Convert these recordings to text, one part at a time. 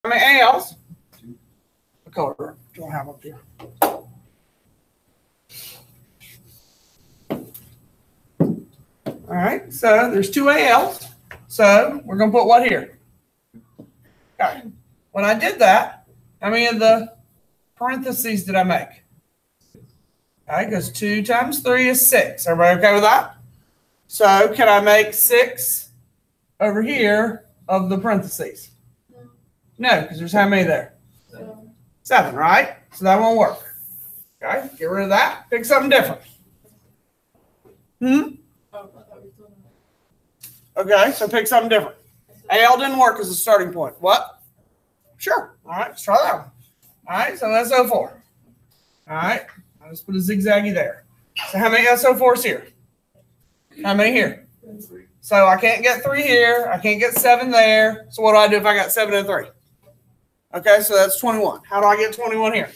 many ALs? What color do I have up here? All right, so there's 2 ALs. So we're going to put what here? Okay. When I did that, how many of the parentheses did I make? All right, because 2 times 3 is 6. Everybody okay with that? So can I make 6 over here of the parentheses? No, because there's how many there? 7, right? So that won't work. Okay, get rid of that. Pick something different. Okay, so pick something different. AL didn't work as a starting point. What? Sure. All right, let's try that one. All right, so SO4. All right, I'll just put a zigzaggy there. So how many SO4s here? How many here? 3. So I can't get 3 here. I can't get 7 there. So what do I do if I got 7 and 3? Okay, so that's 21. How do I get 21 here?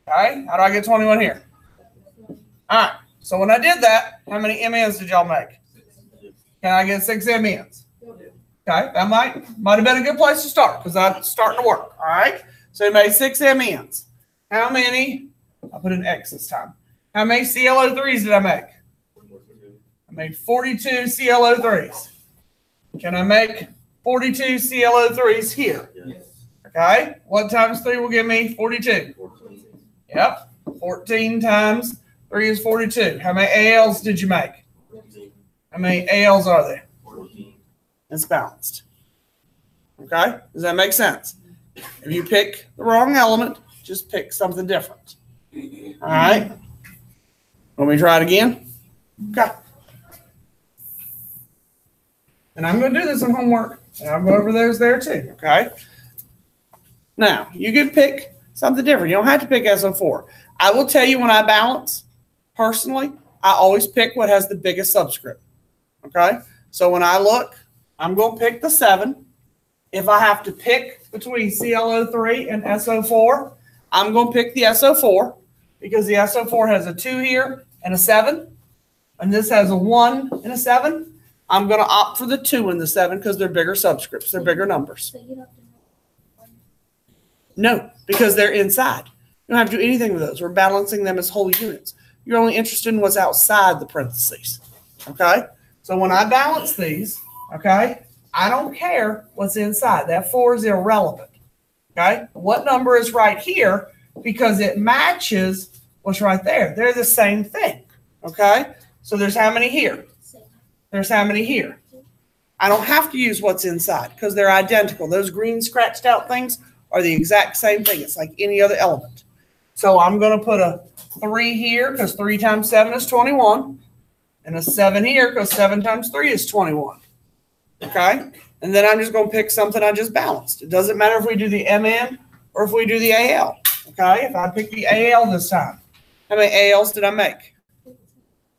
All right, how do I get 21 here? All right, so when I did that, how many MNs did y'all make? Can I get 6 MNs? Okay, that might have been a good place to start because that's starting to work. All right, so you made 6 MNs. How many? I'll put an X this time. How many ClO3s did I make? I made 42 ClO3s. Can I make 42 ClO3s here? Yes. Okay, what times 3 will give me 42? 14. Yep, 14 times 3 is 42. How many ALs did you make? 14. How many ALs are there? 14. It's balanced. Okay, does that make sense? If you pick the wrong element, just pick something different. All right, want me to try it again? Okay. And I'm going to do this in homework, and I'll go over those there too, okay? Now, you can pick something different. You don't have to pick SO4. I will tell you when I balance, personally, I always pick what has the biggest subscript, okay? So when I look, I'm going to pick the 7. If I have to pick between ClO3 and SO4, I'm going to pick the SO4 because the SO4 has a 2 here and a 7, and this has a 1 and a 7. I'm going to opt for the 2 and the 7 because they're bigger subscripts. They're bigger numbers. So you don't have to know. No, because they're inside. You don't have to do anything with those. We're balancing them as whole units. You're only interested in what's outside the parentheses. Okay? So when I balance these, okay, I don't care what's inside. That 4 is irrelevant. Okay? What number is right here because it matches what's right there. They're the same thing. Okay? So there's how many here? There's how many here? I don't have to use what's inside because they're identical. Those green scratched out things are the exact same thing. It's like any other element. So I'm going to put a 3 here because 3 times 7 is 21. And a 7 here because 7 times 3 is 21. Okay? And then I'm just going to pick something I just balanced. It doesn't matter if we do the MN or if we do the AL. Okay? If I pick the AL this time, how many ALs did I make?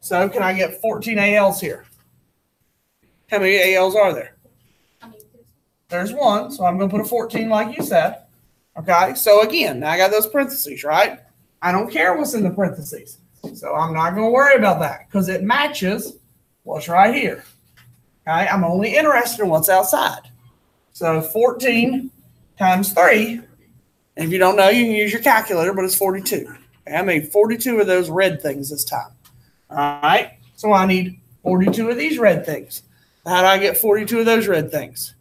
So can I get 14 ALs here? How many ALs are there? There's 1, so I'm going to put a 14 like you said. Okay, so again, now I got those parentheses, right? I don't care what's in the parentheses. So I'm not going to worry about that because it matches what's right here. Okay, I'm only interested in what's outside. So 14 times 3, and if you don't know, you can use your calculator, but it's 42. Okay, I made 42 of those red things this time. All right, so I need 42 of these red things. How do I get 42 of those red things?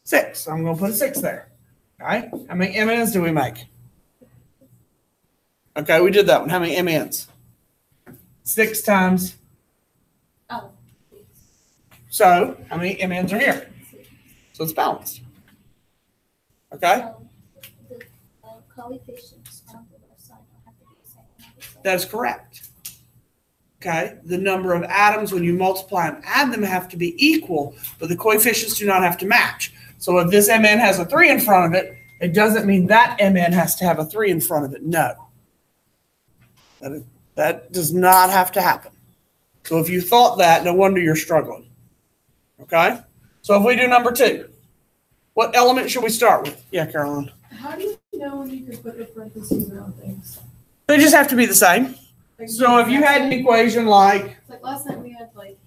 6. So I'm going to put a 6 there. All right. How many MNs do we make? Okay, we did that one. How many MNs? 6 times. Oh. So how many MNs are here? So it's balanced. Okay? The coefficients on the left side don't have to be the same. That is correct. Okay, the number of atoms when you multiply and add them have to be equal, but the coefficients do not have to match. So if this MN has a 3 in front of it, it doesn't mean that MN has to have a 3 in front of it. No. That does not have to happen. So if you thought that, no wonder you're struggling. Okay? So if we do number 2, what element should we start with? Yeah, Caroline. How do you know when you can put the parentheses around things? They just have to be the same. Like, So if you had an equation like, like last night we had like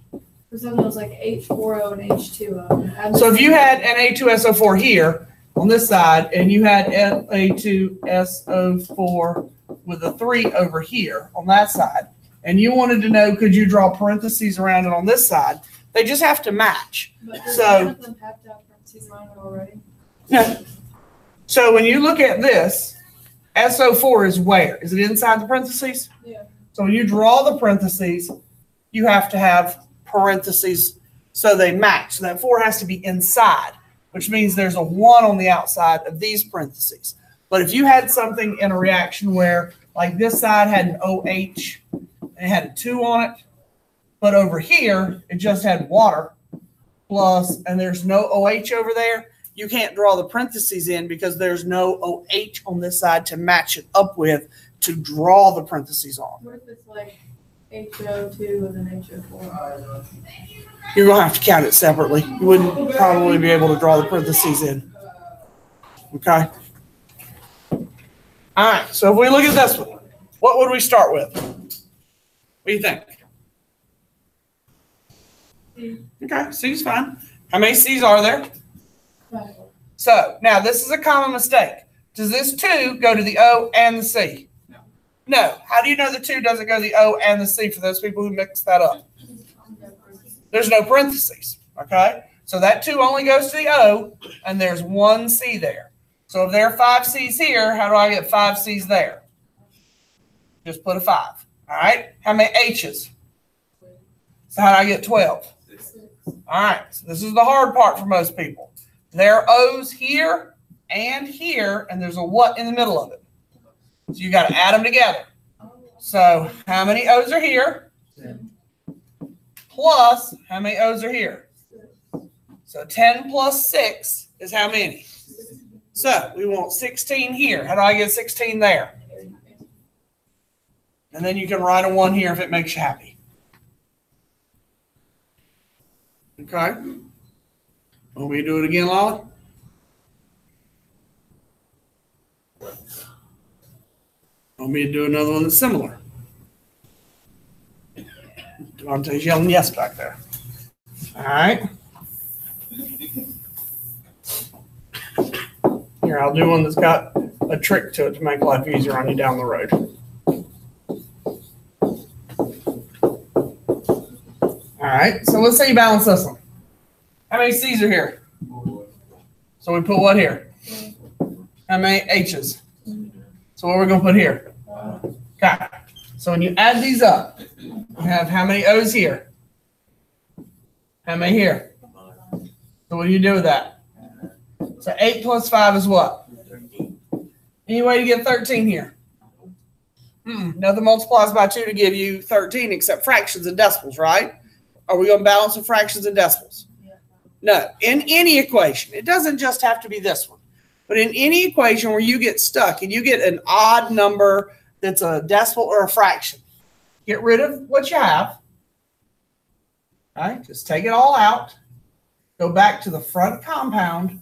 For something that was like H4O and H2O. So if you had an A2SO4 here on this side, and you had A2SO4 with a 3 over here on that side, and you wanted to know, could you draw parentheses around it on this side? They just have to match. But does So- one of them have to have parentheses around it already? No. So when you look at this, SO4 is where? Is it inside the parentheses? Yeah. So when you draw the parentheses, you have to have parentheses so they match. So that 4 has to be inside, which means there's a 1 on the outside of these parentheses. But if you had something in a reaction where, like this side had an OH and it had a 2 on it, but over here it just had water plus, and there's no OH over there, you can't draw the parentheses in because there's no OH on this side to match it up with to draw the parentheses on. What if it's like HO2 and then HO4? You're going to have to count it separately. You wouldn't probably be able to draw the parentheses in. Okay? All right, so if we look at this one, what would we start with? What do you think? Okay, C's fine. How many C's are there? So now this is a common mistake. Does this 2 go to the O and the C? No. How do you know the 2 doesn't go to the O and the C for those people who mix that up? There's no parentheses, okay? So that 2 only goes to the O, and there's 1 C there. So if there are 5 C's here, how do I get 5 C's there? Just put a 5, all right? How many H's? So how do I get 12? All right, so this is the hard part for most people. There are O's here and here, and there's a what in the middle of it. So you got to add them together. So how many O's are here? Plus, how many O's are here? So 10 plus 6 is how many? So we want 16 here. How do I get 16 there? And then you can write a 1 here if it makes you happy. Okay. Want me to do it again, Lolly? Want me to do another one that's similar? Devontae's yelling yes back there. All right. Here, I'll do one that's got a trick to it to make life easier on you down the road. All right, so let's say you balance this one. How many C's are here? So we put what here? How many H's? So what are we going to put here? Okay. So when you add these up, you have how many O's here? How many here? So what do you do with that? So 8 plus 5 is what? Any way to get 13 here? Nothing multiplies by 2 to give you 13 except fractions and decimals, right? Are we going to balance the fractions and decimals? No. In any equation, it doesn't just have to be this one, but in any equation where you get stuck and you get an odd number that's a decimal or a fraction, get rid of what you have. All right, just take it all out. Go back to the front compound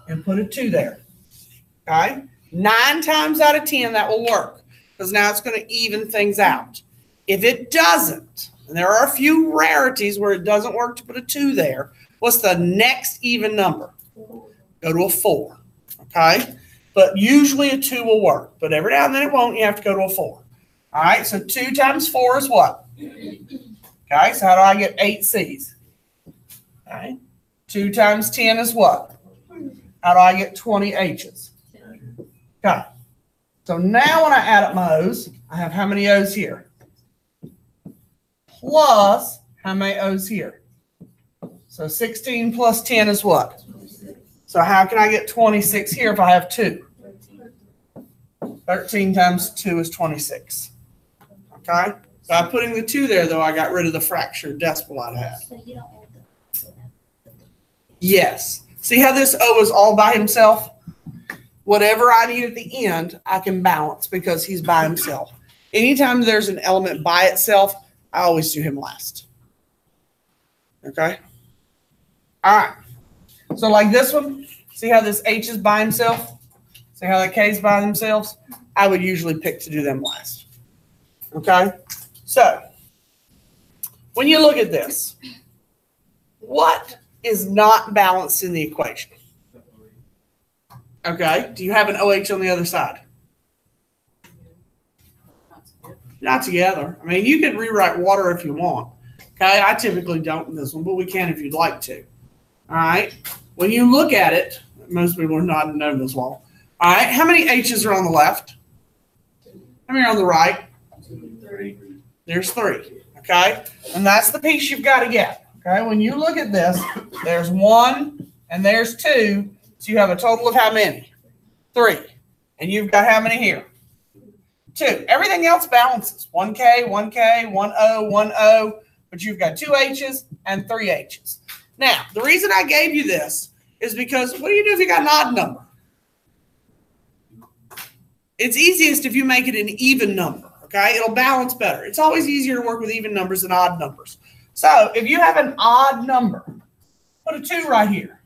and put a 2 there. Okay? 9 times out of 10, that will work because now it's going to even things out. If it doesn't, and there are a few rarities where it doesn't work to put a 2 there, what's the next even number? Go to a 4. Okay? But usually a 2 will work. But every now and then it won't. You have to go to a 4. All right? So 2 times 4 is what? Okay? So how do I get 8 C's? All right? 2 times 10 is what? How do I get 20 H's? Okay. So now when I add up my O's, I have how many O's here? Plus how many O's here? So 16 plus 10 is what? So how can I get 26 here if I have 2? 13 times 2 is 26. Okay? By putting the 2 there, though, I got rid of the fractured decimal I had. So you don't want the. Yes. See how this O is all by himself? Whatever I need at the end, I can balance because he's by himself. Anytime there's an element by itself, I always do him last. Okay? All right. So like this one, see how this H is by himself? See how the K is by themselves? I would usually pick to do them last. Okay? So when you look at this, what is not balanced in the equation? Okay, do you have an OH on the other side? Not together. I mean, you could rewrite water if you want. Okay, I typically don't in this one, but we can if you'd like to. All right, when you look at it, most people are nodding no as well. All right, how many H's are on the left? How many are on the right? 3. There's 3. Okay, and that's the piece you've got to get. Okay, when you look at this, there's 1 and there's 2, so you have a total of how many? 3. And you've got how many here? 2. Everything else balances. 1K, 1K, 1O, 1O, but you've got 2 H's and 3 H's. Now, the reason I gave you this is because what do you do if you got an odd number? It's easiest if you make it an even number, okay? It'll balance better. It's always easier to work with even numbers than odd numbers. So if you have an odd number, put a 2 right here.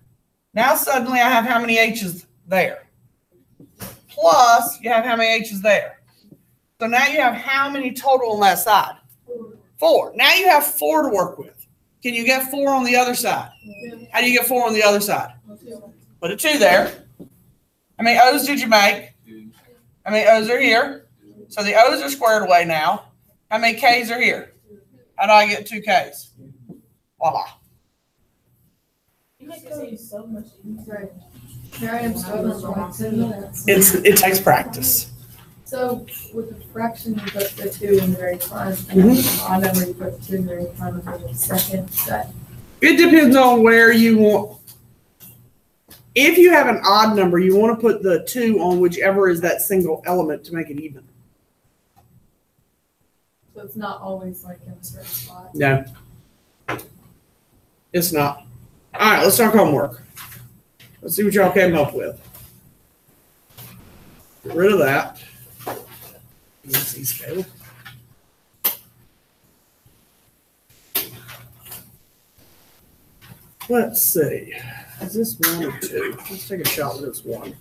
Now suddenly I have how many H's there? Plus, you have how many H's there? So now you have how many total on that side? 4. Now you have 4 to work with. Can you get 4 on the other side? How do you get 4 on the other side? Put a 2 there. How many O's did you make? How many O's are here? So the O's are squared away now. How many K's are here? How do I get 2 K's? Voila. You make it so much easier. Here I am struggling for like 10 minutes. It takes practice. So with the fraction, you put the 2 in the very front, and then the odd number, you put the 2 in the very front of the second. It depends on where you want. If you have an odd number, you want to put the 2 on whichever is that single element to make it even. So it's not always like in a certain spot. No. It's not. All right, let's talk homework. Let's see what y'all came up with. Get rid of that. Easy scale. Let's see. Is this 1 or 2? Let's take a shot with this 1.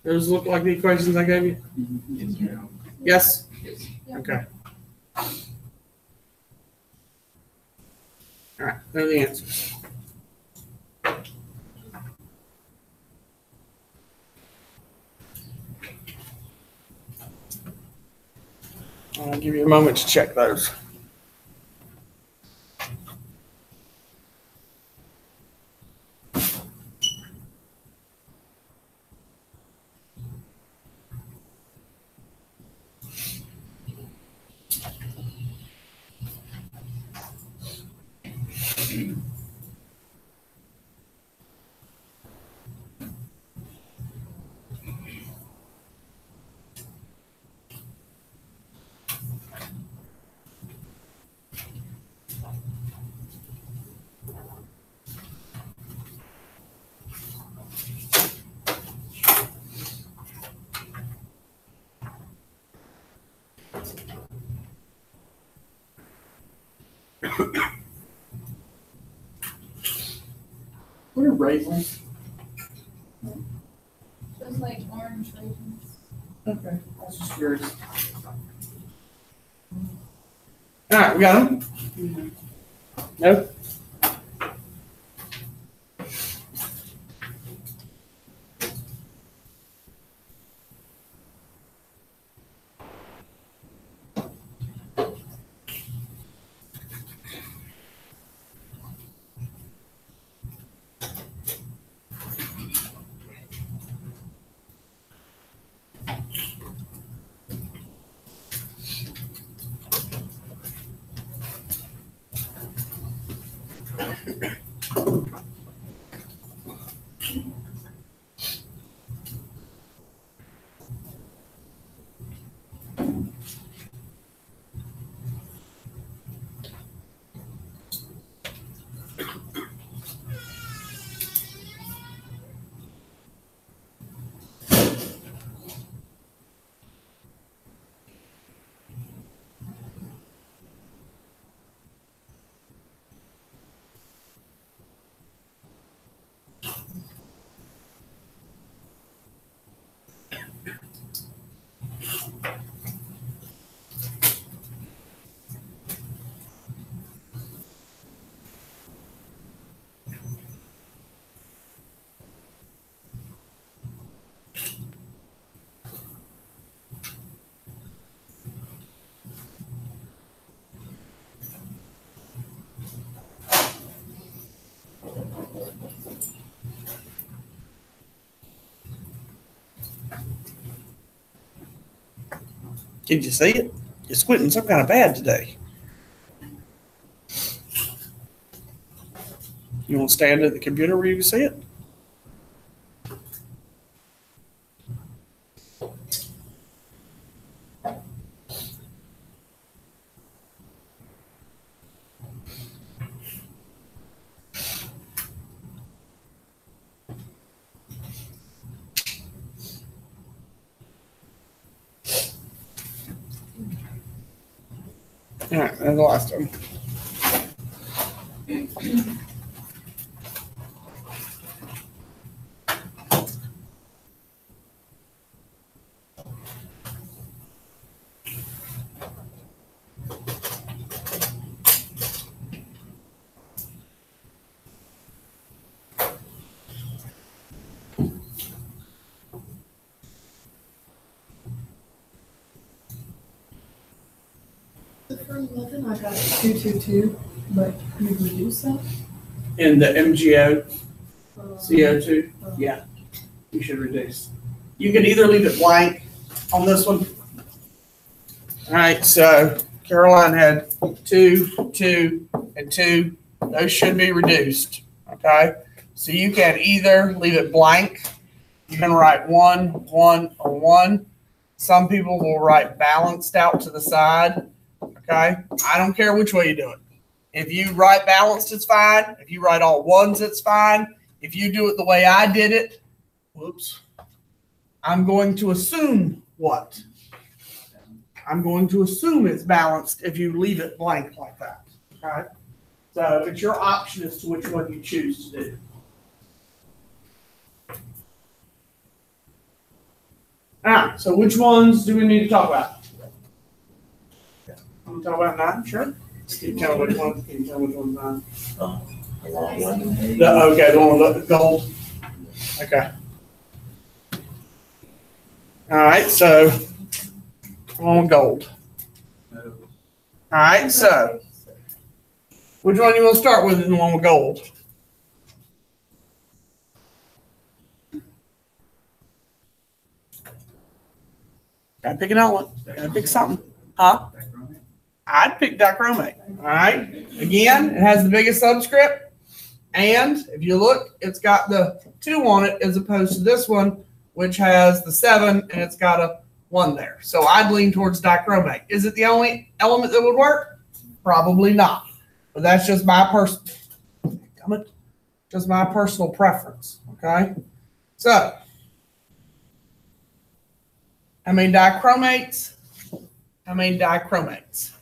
Those look like the equations I gave you? Yes? Okay. All right, there are the answers. I'll give you a moment to check those. What are raisins? Just like orange raisins. Okay, I was just curious. All right, we got them? No? Can you see it? You're squinting some kind of bad today. You want to stand at the computer where you can see it? All right, that's the last one. For 11, I got 222, but you reduce that? In the MgO, Uh, CO2, yeah, you should reduce. You can either leave it blank on this one. All right, so Caroline had 2, 2, and 2. Those should be reduced, okay? So you can either leave it blank. You can write 1, 1, or 1. Some people will write balanced out to the side, okay? I don't care which way you do it. If you write balanced, it's fine. If you write all ones, it's fine. If you do it the way I did it, whoops, I'm going to assume what? I'm going to assume it's balanced if you leave it blank like that, okay? So it's your option as to which one you choose to do. All right, so which ones do we need to talk about? Want to talk about 9? Sure. Can you tell which one? Can you tell which one's 9? Okay, the one with the gold. Okay. All right, so one with gold. All right, so which one you want to start with in the one with gold? Gotta pick an element. Gotta pick something. Huh? I'd pick dichromate. All right. Again, it has the biggest subscript. And if you look, it's got the 2 on it as opposed to this one, which has the 7 and it's got a 1 there. So I'd lean towards dichromate. Is it the only element that would work? Probably not. But that's just my personal preference. Okay. So how many dichromates? How many dichromates?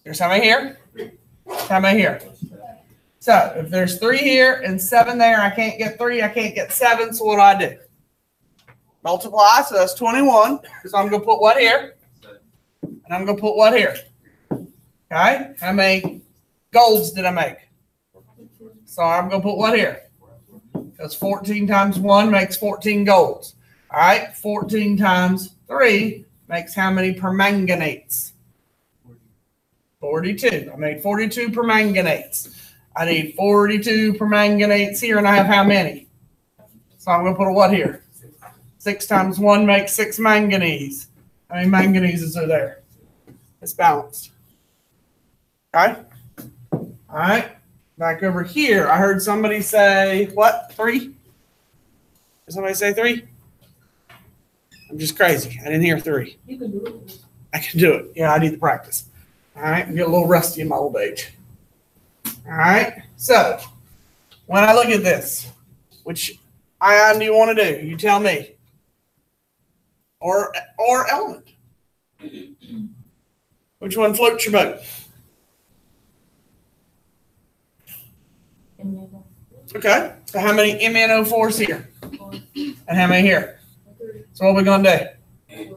There's how many here? How many here? So if there's 3 here and 7 there, I can't get 3, I can't get 7, so what do? Multiply, so that's 21. So I'm going to put what here? And I'm going to put what here? Okay, how many golds did I make? So I'm going to put what here? Because 14 times 1 makes 14 golds. All right, 14 times 3 makes how many permanganates? 42. I made 42 permanganates. I need 42 permanganates here, and I have how many? So I'm going to put a what here? 6 times 1 makes 6 manganese. How many manganeses are there? It's balanced. Okay? All right. Back over here, I heard somebody say, what, 3? Did somebody say 3? I'm just crazy. I didn't hear 3. You can do it. I can do it. Yeah, I need the practice. All right, I get a little rusty in my old age. All right, so when I look at this, which ion do you want to do? You tell me. Or element. Which one floats your boat? Okay, so how many MnO4s here? And how many here? So what are we going to do?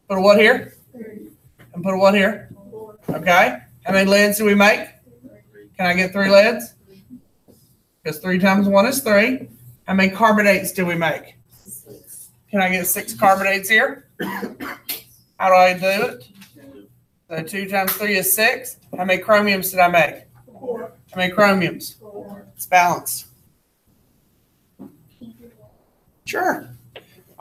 Put a what here? And put a what here? Okay. How many leads do we make? Can I get 3 leads? Because 3 times 1 is 3. How many carbonates do we make? Can I get 6 carbonates here? How do I do it? So 2 times 3 is 6. How many chromiums did I make? 4. How many chromiums? 4. It's balanced. Sure.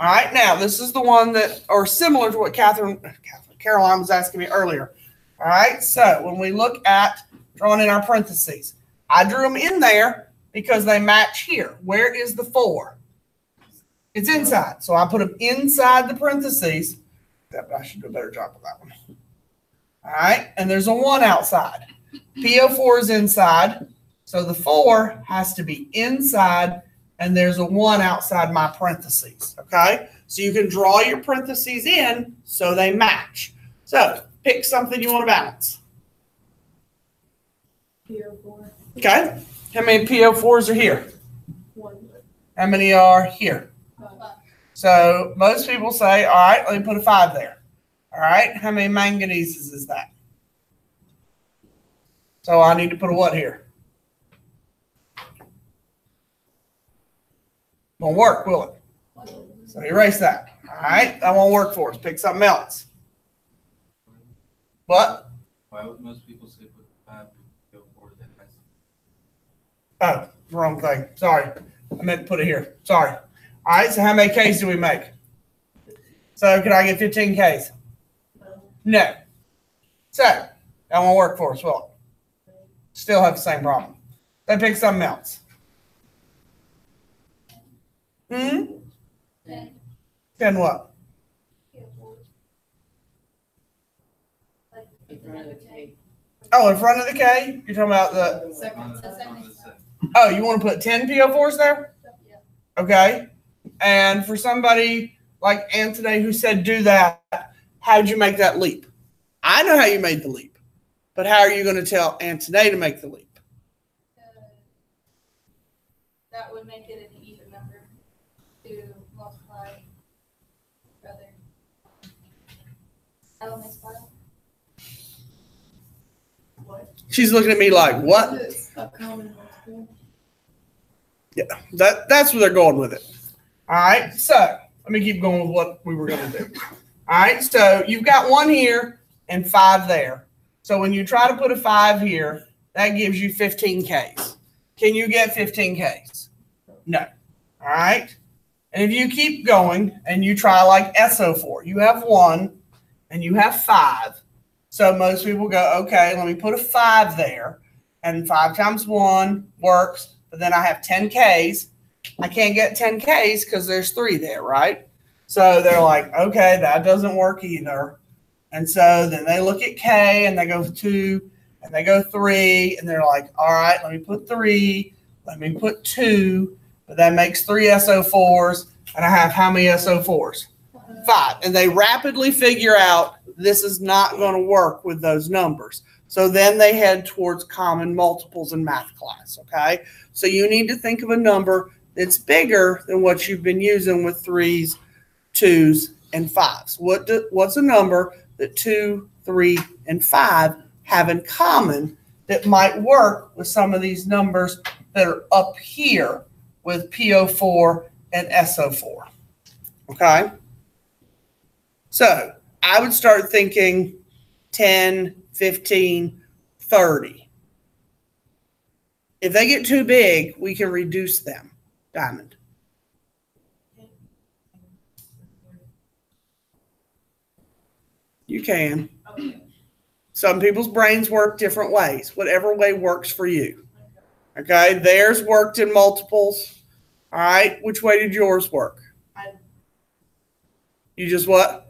All right, now this is the one that, or similar to what Caroline was asking me earlier. All right, so when we look at drawing in our parentheses, I drew them in there because they match here. Where is the 4? It's inside, so I put them inside the parentheses. I should do a better job of that one. All right, and there's a 1 outside. PO4 is inside, so the 4 has to be inside, and there's a 1 outside my parentheses, okay? So you can draw your parentheses in so they match. So pick something you want to balance. PO4. Okay, how many PO4s are here? 1. How many are here? 5. So most people say, all right, let me put a 5 there. All right, how many manganeses is that? So I need to put a what here? Won't work, will it? So erase that. All right, that won't work for us. Pick something else. What? Why would most people say put 5 PO4 then? Oh, wrong thing. Sorry. I meant to put it here. Sorry. All right, so how many Ks do we make? So could I get 15 Ks? No. So that won't work for us, will it? Still have the same problem. So pick something else. 10 what? Oh, in front of the K? You're talking about the... Oh, you want to put 10 PO4s there? Okay. And for somebody like Anthony who said do that, how'd you make that leap? I know how you made the leap, but how are you going to tell Anthony to make the leap? That would make it an even number to multiply rather. Elements by. What? She's looking at me like, what? A common multiple. Yeah, that's where they're going with it. All right, so let me keep going with what we were going to do. All right, so you've got 1 here and 5 there. So when you try to put a 5 here, that gives you 15 Ks. Can you get 15 Ks? No. All right, and if you keep going and you try like SO4, you have 1 and you have 5. So most people go, okay, let me put a 5 there, and 5 times 1 works, but then I have 10 Ks. I can't get 10 Ks because there's 3 there, right? So they're like, okay, that doesn't work either. And so then they look at K and they go 2 and they go 3 and they're like, all right, let me put 3, let me put 2, but that makes 3 SO4s. And I have how many SO4s? 5. And they rapidly figure out this is not going to work with those numbers. So then they head towards common multiples in math class, okay? So you need to think of a number that's bigger than what you've been using with 3s, 2s, and 5s. What's a number that 2, 3, and 5 have in common that might work with some of these numbers that are up here with PO4 and SO4, okay? So I would start thinking 10, 15, 30. If they get too big, we can reduce them. Diamond. You can. Some people's brains work different ways. Whatever way works for you. Okay, theirs worked in multiples. All right, which way did yours work? You just what?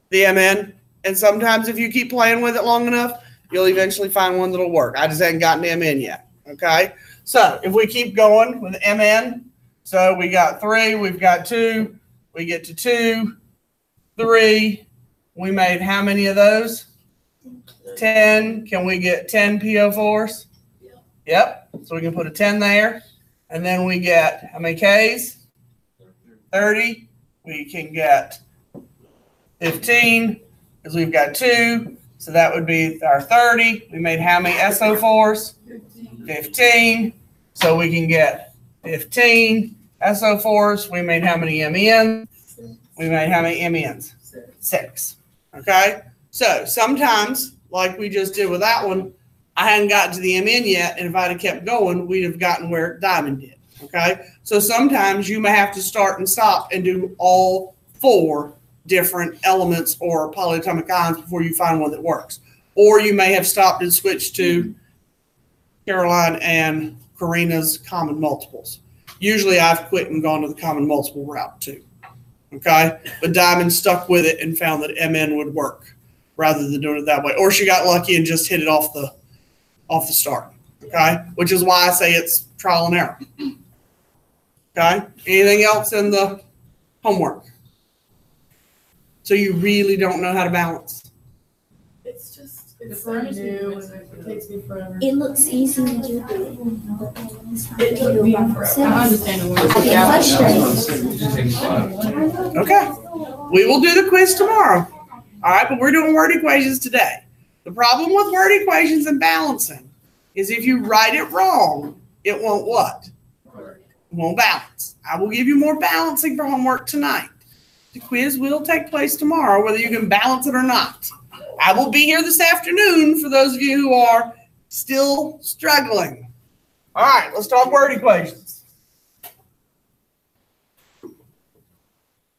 The MN. And sometimes if you keep playing with it long enough, you'll eventually find one that'll work. I just haven't gotten to MN yet. Okay, so if we keep going with MN, so we got 3, we've got 2, we get to 2, 3. We made how many of those? 10. Can we get 10 PO4s? Yep. So we can put a 10 there. And then we get how many Ks? 30. We can get 15 because we've got 2. So that would be our 30. We made how many SO4s? 15. So we can get 15 SO4s. We made how many MENs? We made how many MENs? 6. Okay. So sometimes, like we just did with that one, I hadn't gotten to the MN yet. And if I'd have kept going, we'd have gotten where Diamond did. Okay, so sometimes you may have to start and stop and do all 4 different elements or polyatomic ions before you find one that works. Or you may have stopped and switched to Caroline and Karina's common multiples. Usually I've quit and gone to the common multiple route too. Okay, but Diamond stuck with it and found that MN would work rather than doing it that way. Or she got lucky and just hit it off the start. Okay, which is why I say it's trial and error. Okay, anything else in the homework? So you really don't know how to balance? It's just, it's so new and it takes me forever. It looks easy when you do It took me forever. I understand the I get frustrated. It just takes 5. Okay, we will do the quiz tomorrow. All right, but we're doing word equations today. The problem with word equations and balancing is if you write it wrong, it won't what? It won't balance. I will give you more balancing for homework tonight. The quiz will take place tomorrow, whether you can balance it or not. I will be here this afternoon for those of you who are still struggling. All right, let's talk word equations.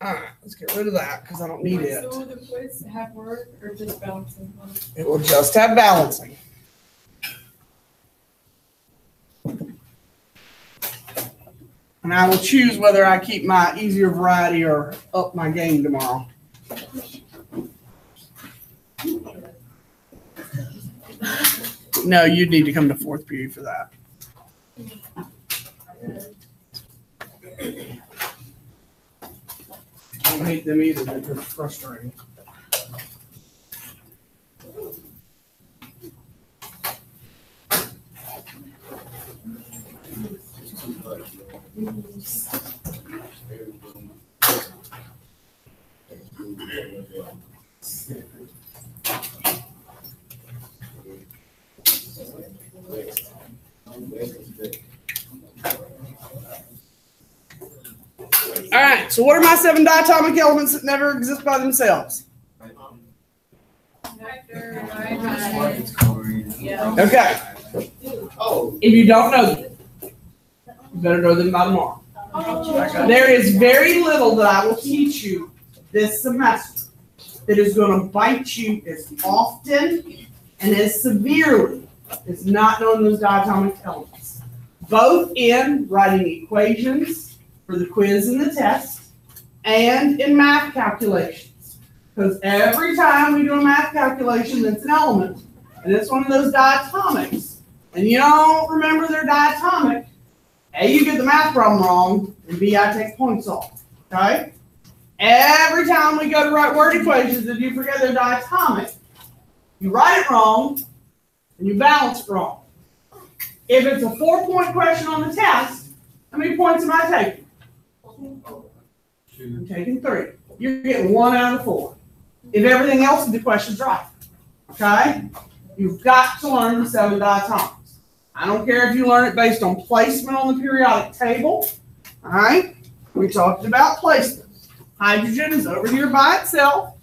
All right, let's get rid of that because I don't need it. So will the quiz have word or just balancing? It will just have balancing. And I will choose whether I keep my easier variety or up my game tomorrow. No, you'd need to come to 4th period for that. I don't hate them either, they're frustrating. All right, so what are my 7 diatomic elements that never exist by themselves? Okay. If you don't know them, you better know them by tomorrow. There is very little that I will teach you this semester that is going to bite you as often and as severely as not knowing those diatomic elements. Both in writing equations for the quiz and the test and in math calculations. Because every time we do a math calculation that's an element, and it's one of those diatomics, and you don't remember their diatomic, A, you get the math problem wrong, and B, I take points off. Okay? Every time we go to write word equations and you forget their diatomic, you write it wrong and you balance it wrong. If it's a 4-point question on the test, how many points am I taking? I'm taking 3. You're getting 1 out of 4. If everything else in the question's right. Okay? You've got to learn the 7 diatomics. I don't care if you learn it based on placement on the periodic table. All right? We talked about placement. Hydrogen is over here by itself.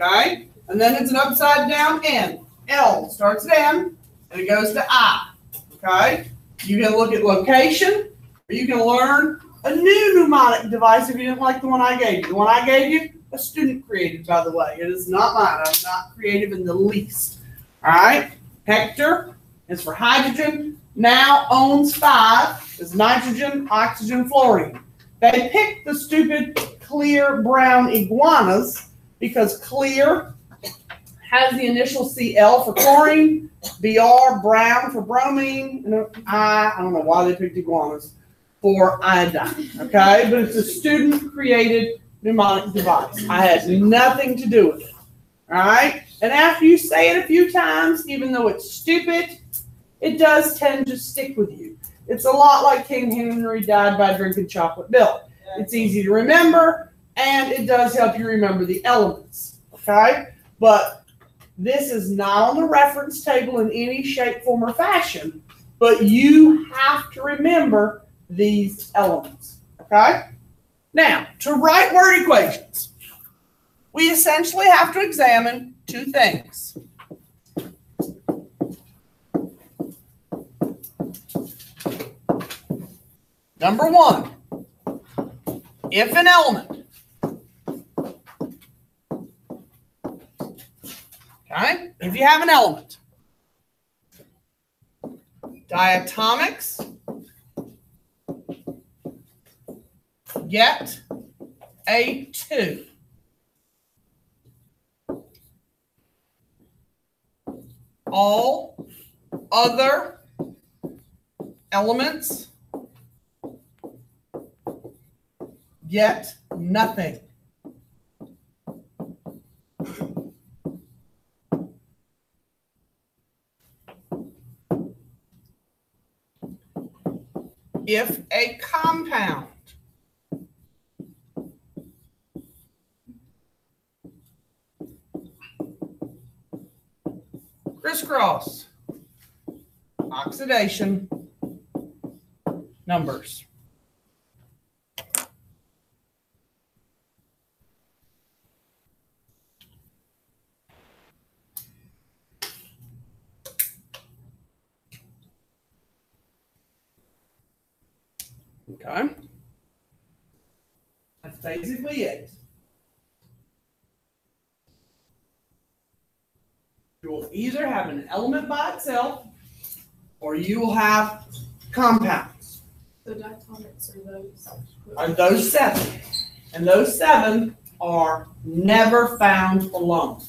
Okay? And then it's an upside down N. L starts at N and it goes to I. Okay? You can look at location, or you can learn a new mnemonic device if you didn't like the one I gave you. The one I gave you, a student created, by the way. It is not mine. I'm not creative in the least. All right? Hector is for hydrogen. Now owns 5 is nitrogen, oxygen, fluorine. They picked the stupid clear brown iguanas because clear has the initial Cl for chlorine, Br, brown for bromine, and I don't know why they picked iguanas for iodine, okay? But it's a student-created mnemonic device. I had nothing to do with it, all right? And after you say it a few times, even though it's stupid, it does tend to stick with you. It's a lot like King Henry died by drinking chocolate milk. It's easy to remember, and it does help you remember the elements, okay? But this is not on the reference table in any shape, form, or fashion, but you have to remember these elements, okay? Now, to write word equations, we essentially have to examine 2 things. Number one, if an element, okay, if you have an element, diatomics get a 2. All other elements get nothing. If a compound crisscross oxidation numbers. Okay. That's basically it. You will either have an element by itself or you will have compounds. So diatomics Are those 7. And those 7 are never found alone.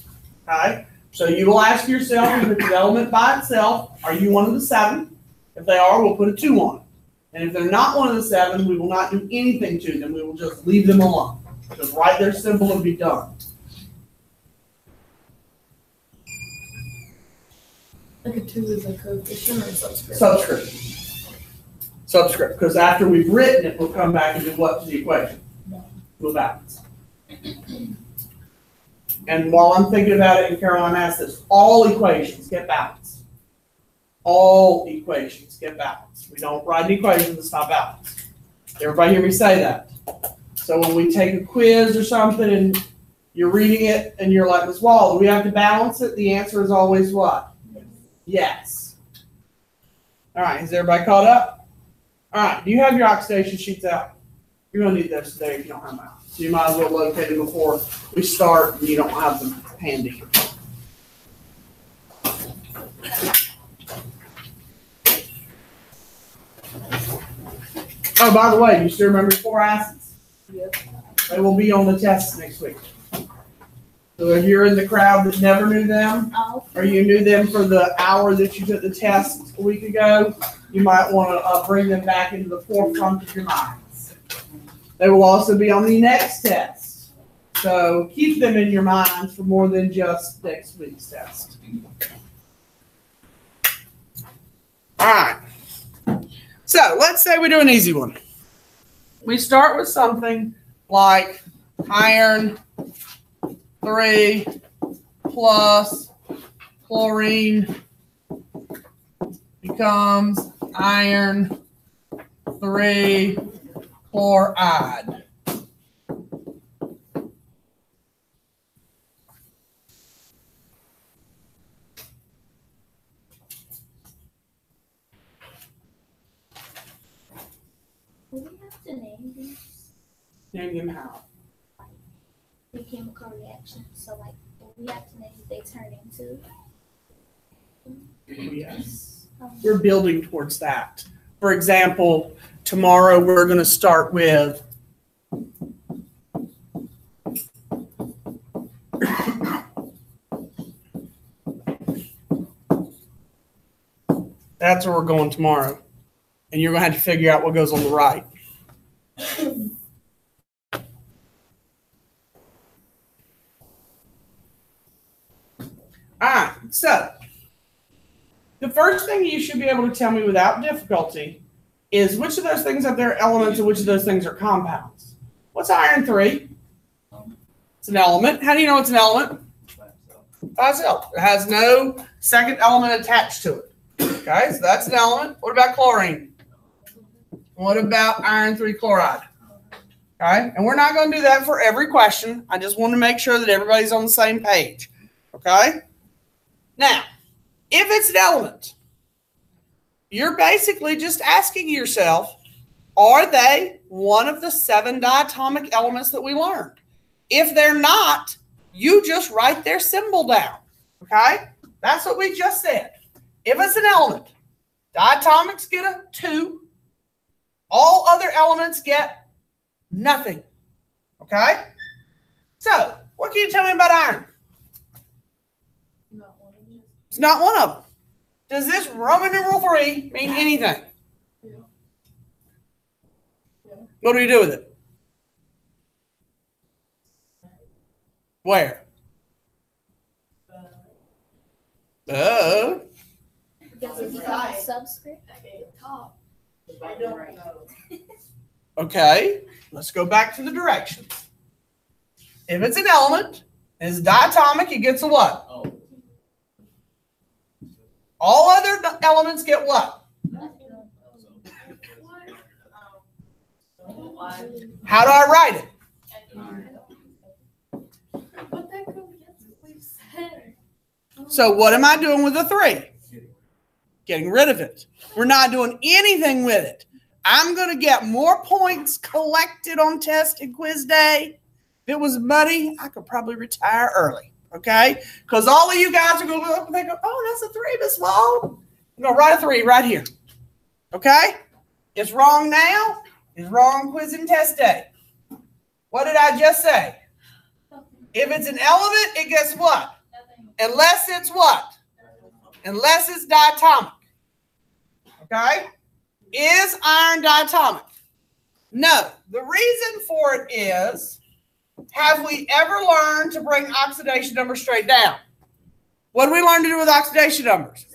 Okay? So you will ask yourself if it's an element by itself, are you one of the 7? If they are, we'll put a 2 on it. And if they're not one of the 7, we will not do anything to them. We will just leave them alone. Just write their symbol and be done. Like a 2 is a coefficient or a subscript? Subscript. Subscript, because after we've written it, we'll come back and do what to the equation? We'll balance. And while I'm thinking about it, and Caroline asked this, all equations get balanced. All equations get balanced. We don't write an equation that's not balanced. Everybody hear me say that? So when we take a quiz or something and you're reading it and you're like, Ms. Wall, do we have to balance it? The answer is always what? Yes. All right, is everybody caught up? All right, do you have your oxidation sheets out? You're going to need those today if you don't have them out. So you might as well locate them before we start and you don't have them handy. Oh, by the way, you still remember 4 acids? Yep. They will be on the tests next week. So if you're in the crowd that never knew them, or you knew them for the hour that you took the test a week ago, you might want to bring them back into the forefront of your minds. They will also be on the next test. So keep them in your minds for more than just next week's test. All right. So let's say we do an easy one. We start with something like iron 3 plus chlorine becomes iron 3 chloride. Do we have to name these Name them how? the chemical reactions? So, like, we have to name what they turn into. Yes. We're building towards that. For example, tomorrow we're going to start with that's where we're going tomorrow. And you're going to have to figure out what goes on the right. All right, so the first thing you should be able to tell me without difficulty is which of those things are their elements and which of those things are compounds. What's iron 3? It's an element. How do you know it's an element? By itself. It has no second element attached to it. Okay, so that's an element. What about chlorine? What about iron 3 chloride? Okay, and we're not going to do that for every question. I just want to make sure that everybody's on the same page. Okay? Now, if it's an element, you're basically just asking yourself, Are they one of the 7 diatomic elements that we learned? If they're not, you just write their symbol down. Okay? That's what we just said. If it's an element, diatomics get a 2. All other elements get nothing. Okay? So, what can you tell me about iron? Not one of them. It's not one of them. Does this Roman numeral 3 mean anything? Yeah. Yeah. What do we do with it? Where? Because it's a subscript. Top. I don't know. Okay, let's go back to the directions. If it's an element, and it's diatomic, it gets a what? Oh, All other elements get what? How do I write it? But that goes against what we've said. So what am I doing with the 3? Getting rid of it. We're not doing anything with it. I'm going to get more points collected on test and quiz day. If it was muddy, I could probably retire early. Okay? Because all of you guys are going to look up and they go, oh, that's a 3, Miss Wall. I'm going to write a 3 right here. Okay? It's wrong now. It's wrong quiz and test day. What did I just say? If it's an element, it gets what? Unless it's what? Unless it's diatomic. Okay? Is iron diatomic? No. The reason for it is, have we ever learned to bring oxidation numbers straight down? What do we learn to do with oxidation numbers?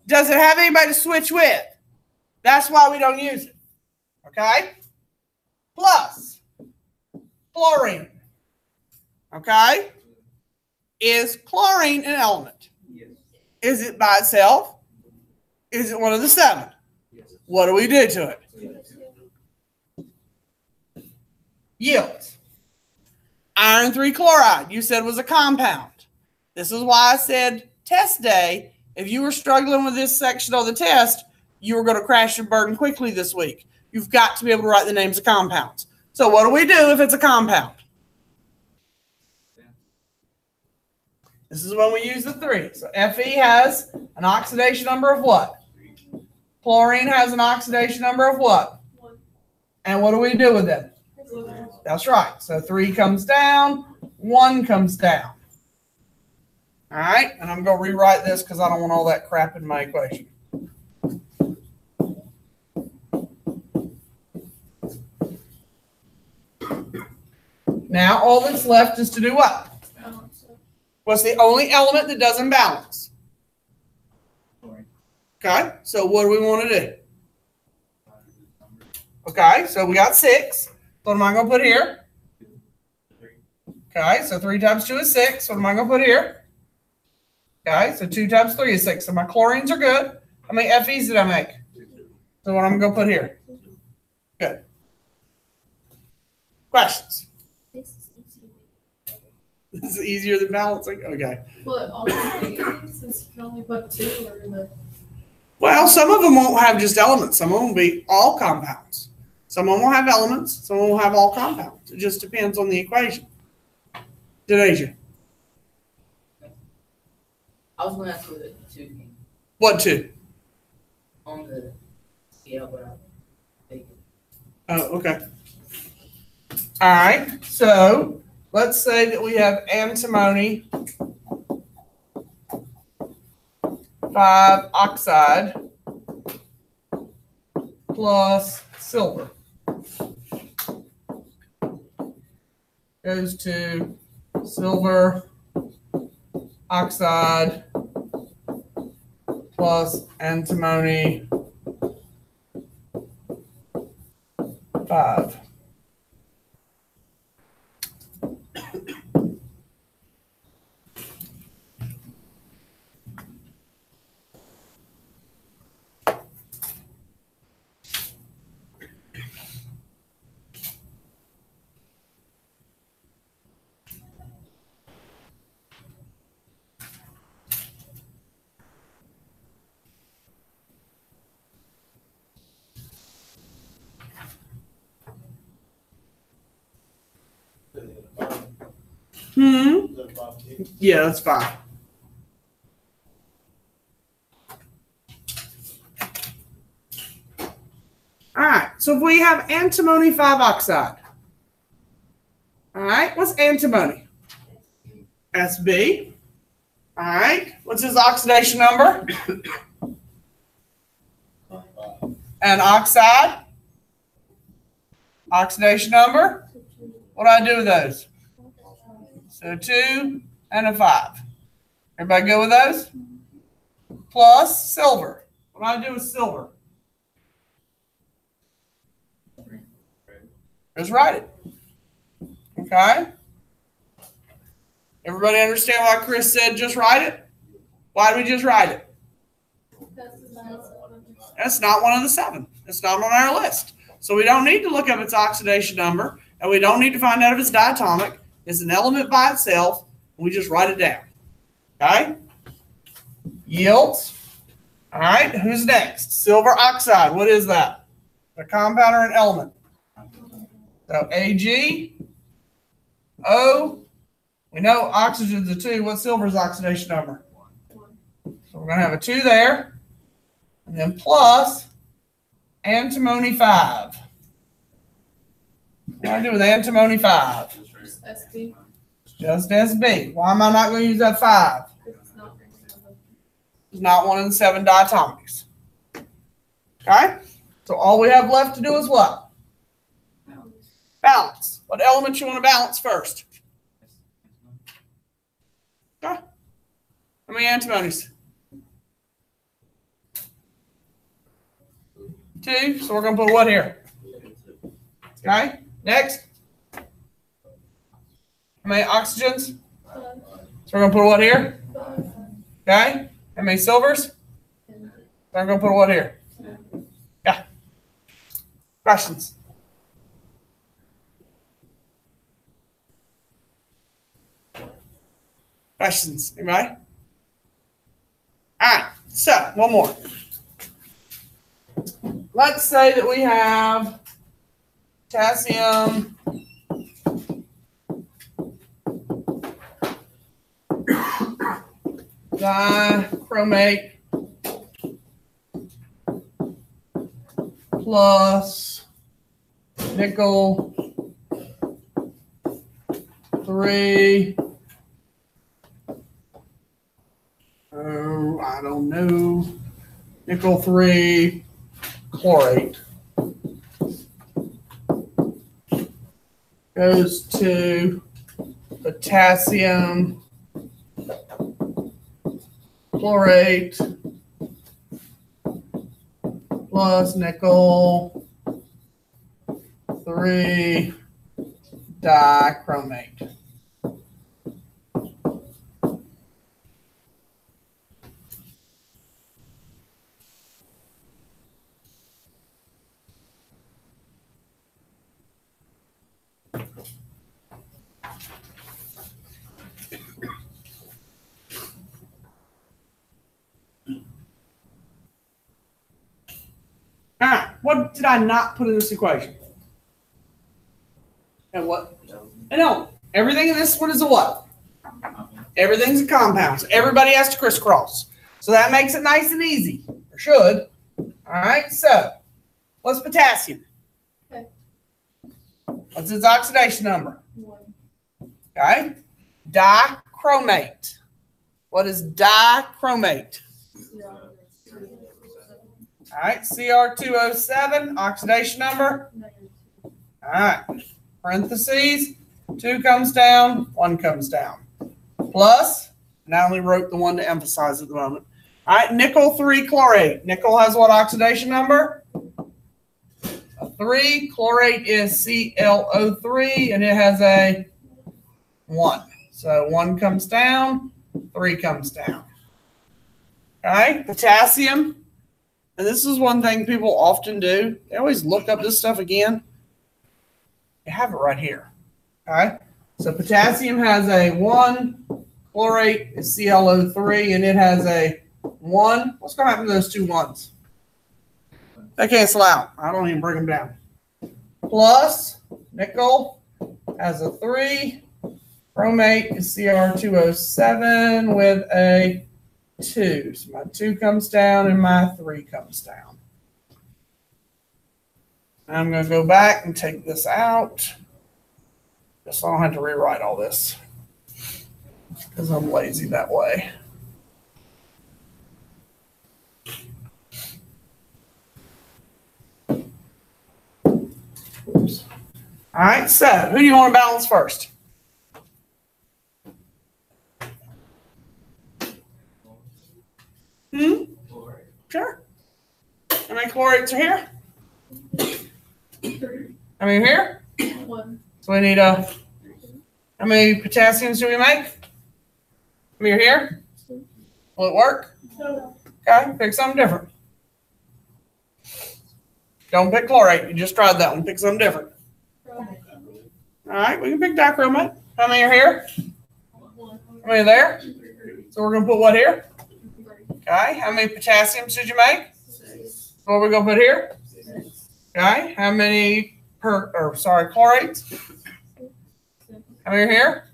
Does it have anybody to switch with? That's why we don't use it. Okay? Plus, chlorine. Okay? Is chlorine an element? yes. Is it by itself? Is it one of the 7? Yes. What do we do to it? Yields. Iron 3 chloride, you said was a compound. This is why I said test day. If you were struggling with this section of the test, you were going to crash and burn quickly this week. You've got to be able to write the names of compounds. So what do we do if it's a compound? This is when we use the 3. So Fe has an oxidation number of what? Chlorine has an oxidation number of what? 1. And what do we do with them? That's right. So 3 comes down, 1 comes down. All right, and I'm going to rewrite this because I don't want all that crap in my equation. Now all that's left is to do what? What's the only element that doesn't balance? Okay, so what do we want to do? Okay, so we got 6. What am I going to put here? Okay, so 3 times 2 is 6. What am I going to put here? Okay, so 2 times 3 is 6. So my chlorines are good. How many Fe's did I make? So what I'm going to put here? Good. Questions? This is easier than balancing? Okay. But honestly, since you can only put 2 or the. Well, some of them won't have just elements. Some of them will be all compounds. Some of them will have elements. Some of them will have all compounds. It just depends on the equation. Denasia. I was going to ask you the 2 thing What 2? on the scale, but I think Oh, okay. All right. So let's say that we have antimony 5 oxide plus silver goes to silver oxide plus antimony 5. Yeah, that's fine. All right, so if we have antimony 5 oxide. All right, what's antimony? SB. All right, what's his oxidation number? And oxide? Oxidation number? What do I do with those? So 2 and a 5. Everybody go with those? Plus silver. What do I do with silver? Just write it. Okay? Everybody understand why Chris said just write it? Why do we just write it? That's not one of the 7. It's not on our list. So we don't need to look up its oxidation number, and we don't need to find out if it's diatomic. It's an element by itself, and we just write it down. Okay? Yields. All right, who's next? Silver oxide. What is that? A compound or an element? So Ag, O. We know oxygen's a 2. What's silver's oxidation number? So we're going to have a 2 there. And then plus antimony 5. What do I do with antimony 5? Just SB. Just SB. Why am I not going to use that 5? It's not. It's not one of the 7 diatomics. Okay? So all we have left to do is what? Balance. What elements you want to balance first? Okay. How many antimonies? 2. So we're going to put what here? Okay. Next. How many oxygens? So we're going to put what here? Okay. How many silvers? So I'm going to put what here? Yeah. Questions? Questions? Anybody? All right. So, one more. Let's say that we have potassium dichromate plus nickel 3. Oh, I don't know. Nickel 3 chlorate goes to potassium chlorate plus nickel 3 dichromate. All right, what did I not put in this equation? And what? And no, everything in this one is a what? Everything's a compound. So everybody has to crisscross. So that makes it nice and easy. Or should. All right, so what's potassium? Okay. What's its oxidation number? 1. Okay. Dichromate. What is dichromate? All right, Cr2O7, oxidation number. All right, parentheses, 2 comes down, 1 comes down. Plus, and I only wrote the one to emphasize at the moment. All right, nickel 3 chlorate. Nickel has what oxidation number? A 3. Chlorate is ClO3, and it has a 1. So 1 comes down, 3 comes down. All right, potassium. And this is one thing people often do. They always look up this stuff again. You have it right here. All right. So potassium has a 1. Chlorate is ClO3, and it has a 1. What's going to happen to those 2 1s? They cancel out. I don't even bring them down. Plus nickel has a 3. Chromate is Cr2O7 with a 2. So my 2 comes down and my 3 comes down. I'm going to go back and take this out. Just so I don't have to rewrite all this because I'm lazy that way. Oops. All right, so who do you want to balance first? Chloride. Sure. How many chlorates are here? How many here? One. So we need how many potassiums do we make? How many are here? Will it work? No. Okay, pick something different. Don't pick chlorate. You just tried that one. Pick something different. All right, we can pick dichromate. How many are here? One. How many are there? So we're going to put what here? Okay, how many potassiums did you make? 6. What are we going to put here? Okay, how many chlorates? How many are here?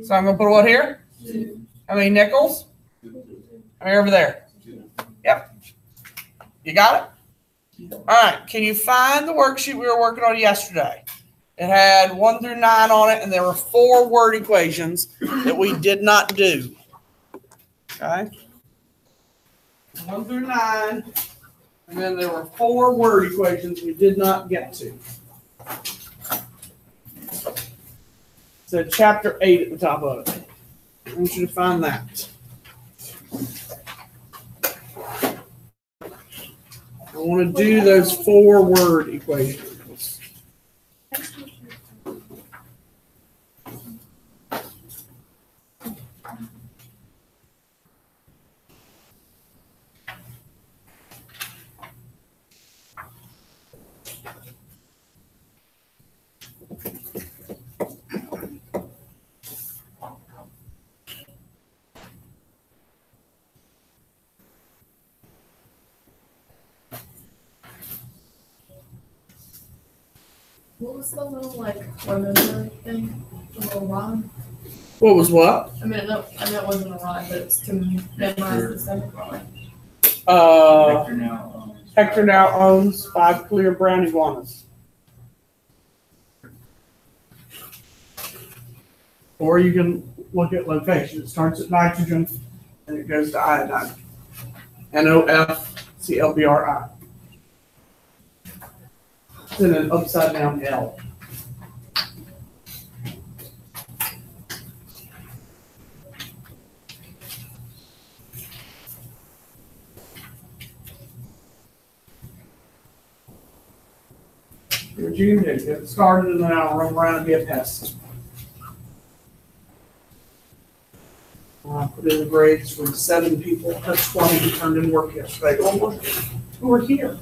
So I'm going to put what here? 2. How many nickels? How many over there? Yep. You got it? All right, can you find the worksheet we were working on yesterday? It had 1 through 9 on it, and there were 4 word equations that we did not do. Okay? 1 through 9, and then there were 4 word equations we did not get to. So chapter 8 at the top of it. I want you to find that. I want to do those 4 word equations. What was the little remember thing? The little rhyme? What was what? I mean, no, I know it wasn't a rhyme, but it's to memorize the second rhyme. Hector now owns 5 clear brown iguanas. Or you can look at location. It starts at nitrogen and it goes to iodine. NOFClBri. It's in an upside down L. What you can do, get started and then I'll run around and be a pest. I put in the grades from 7 people, that's 20 who turned in work yesterday. Oh, who were here?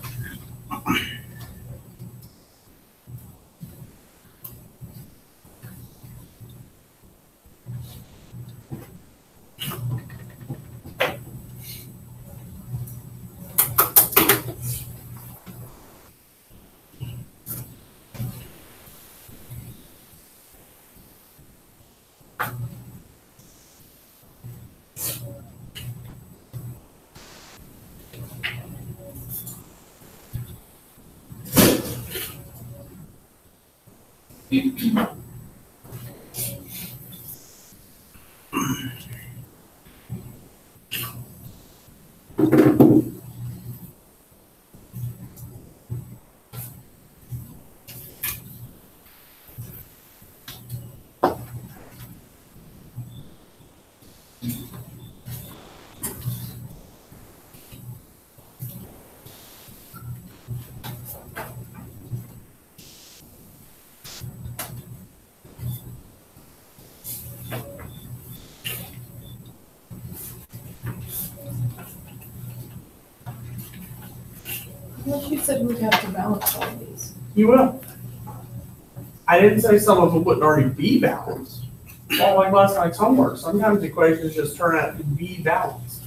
Well, you said we'd have to balance all these. You will. I didn't say some of them wouldn't already be balanced. Well, like last night's homework, sometimes equations just turn out to be balanced.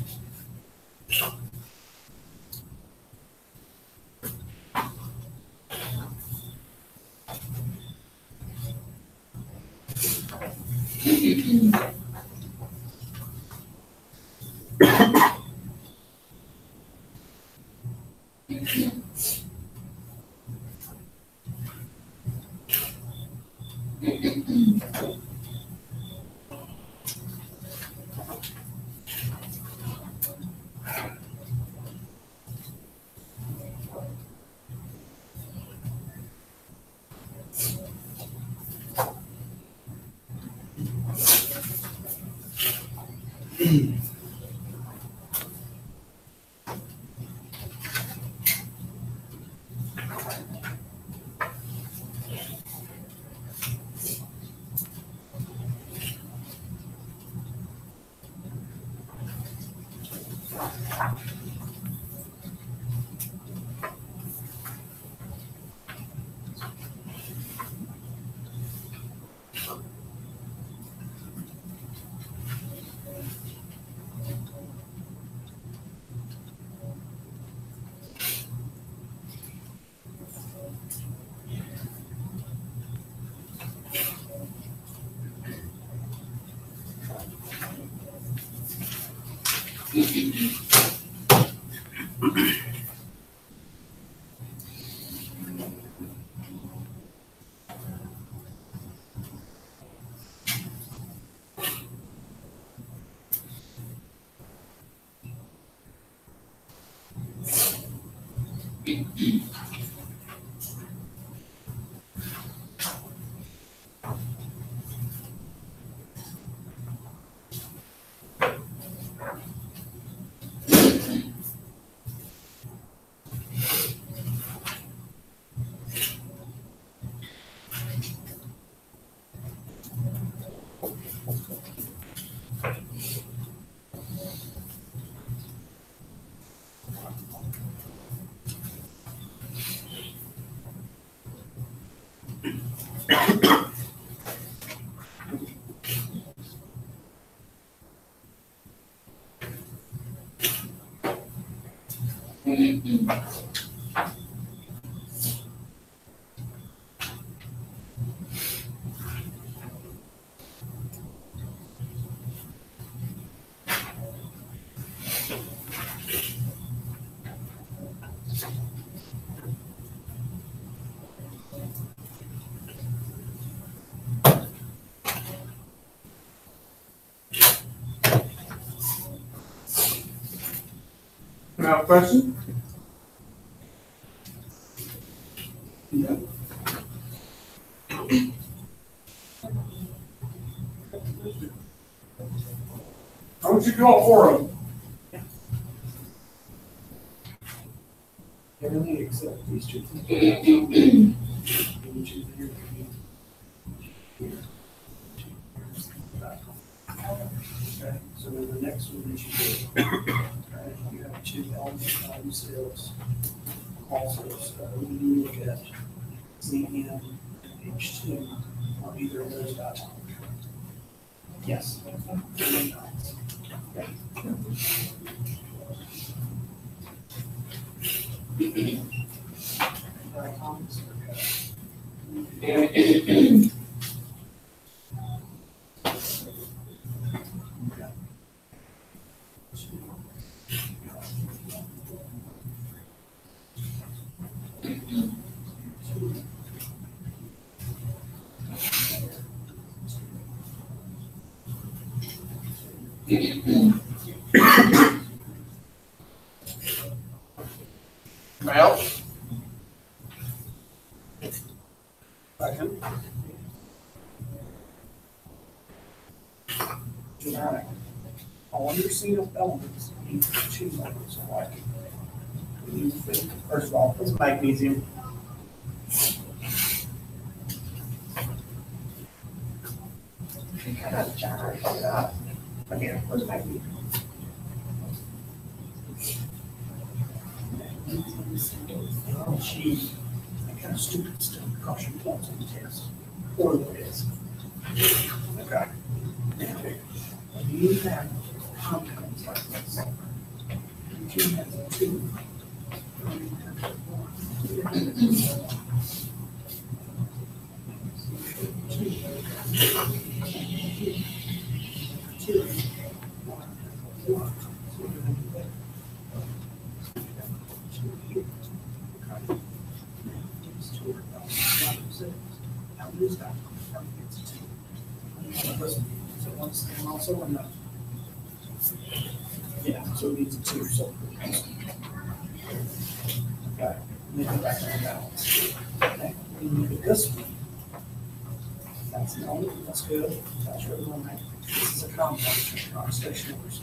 Now, question? No. How much you draw for them? Everything except these two things. Okay, so then the next one is you do. Right, you have two element value cells. Also, so when you look at ZN and H2 on either of those dots. Yes. Well. Second. Dramatic. All your single elements need two levels of like. First of all, it's magnesium. Again, where's magnesium? Oh, gee, that kind of stupid stuff costs you points on the test. Or it is. Okay. Now, when you have compounds like this, you have two. Yeah, so it needs a two, so. Okay, make it back on balance. Okay, we look at this one. That's no, that's good, that's really one, right? This is a complex, not stationaries.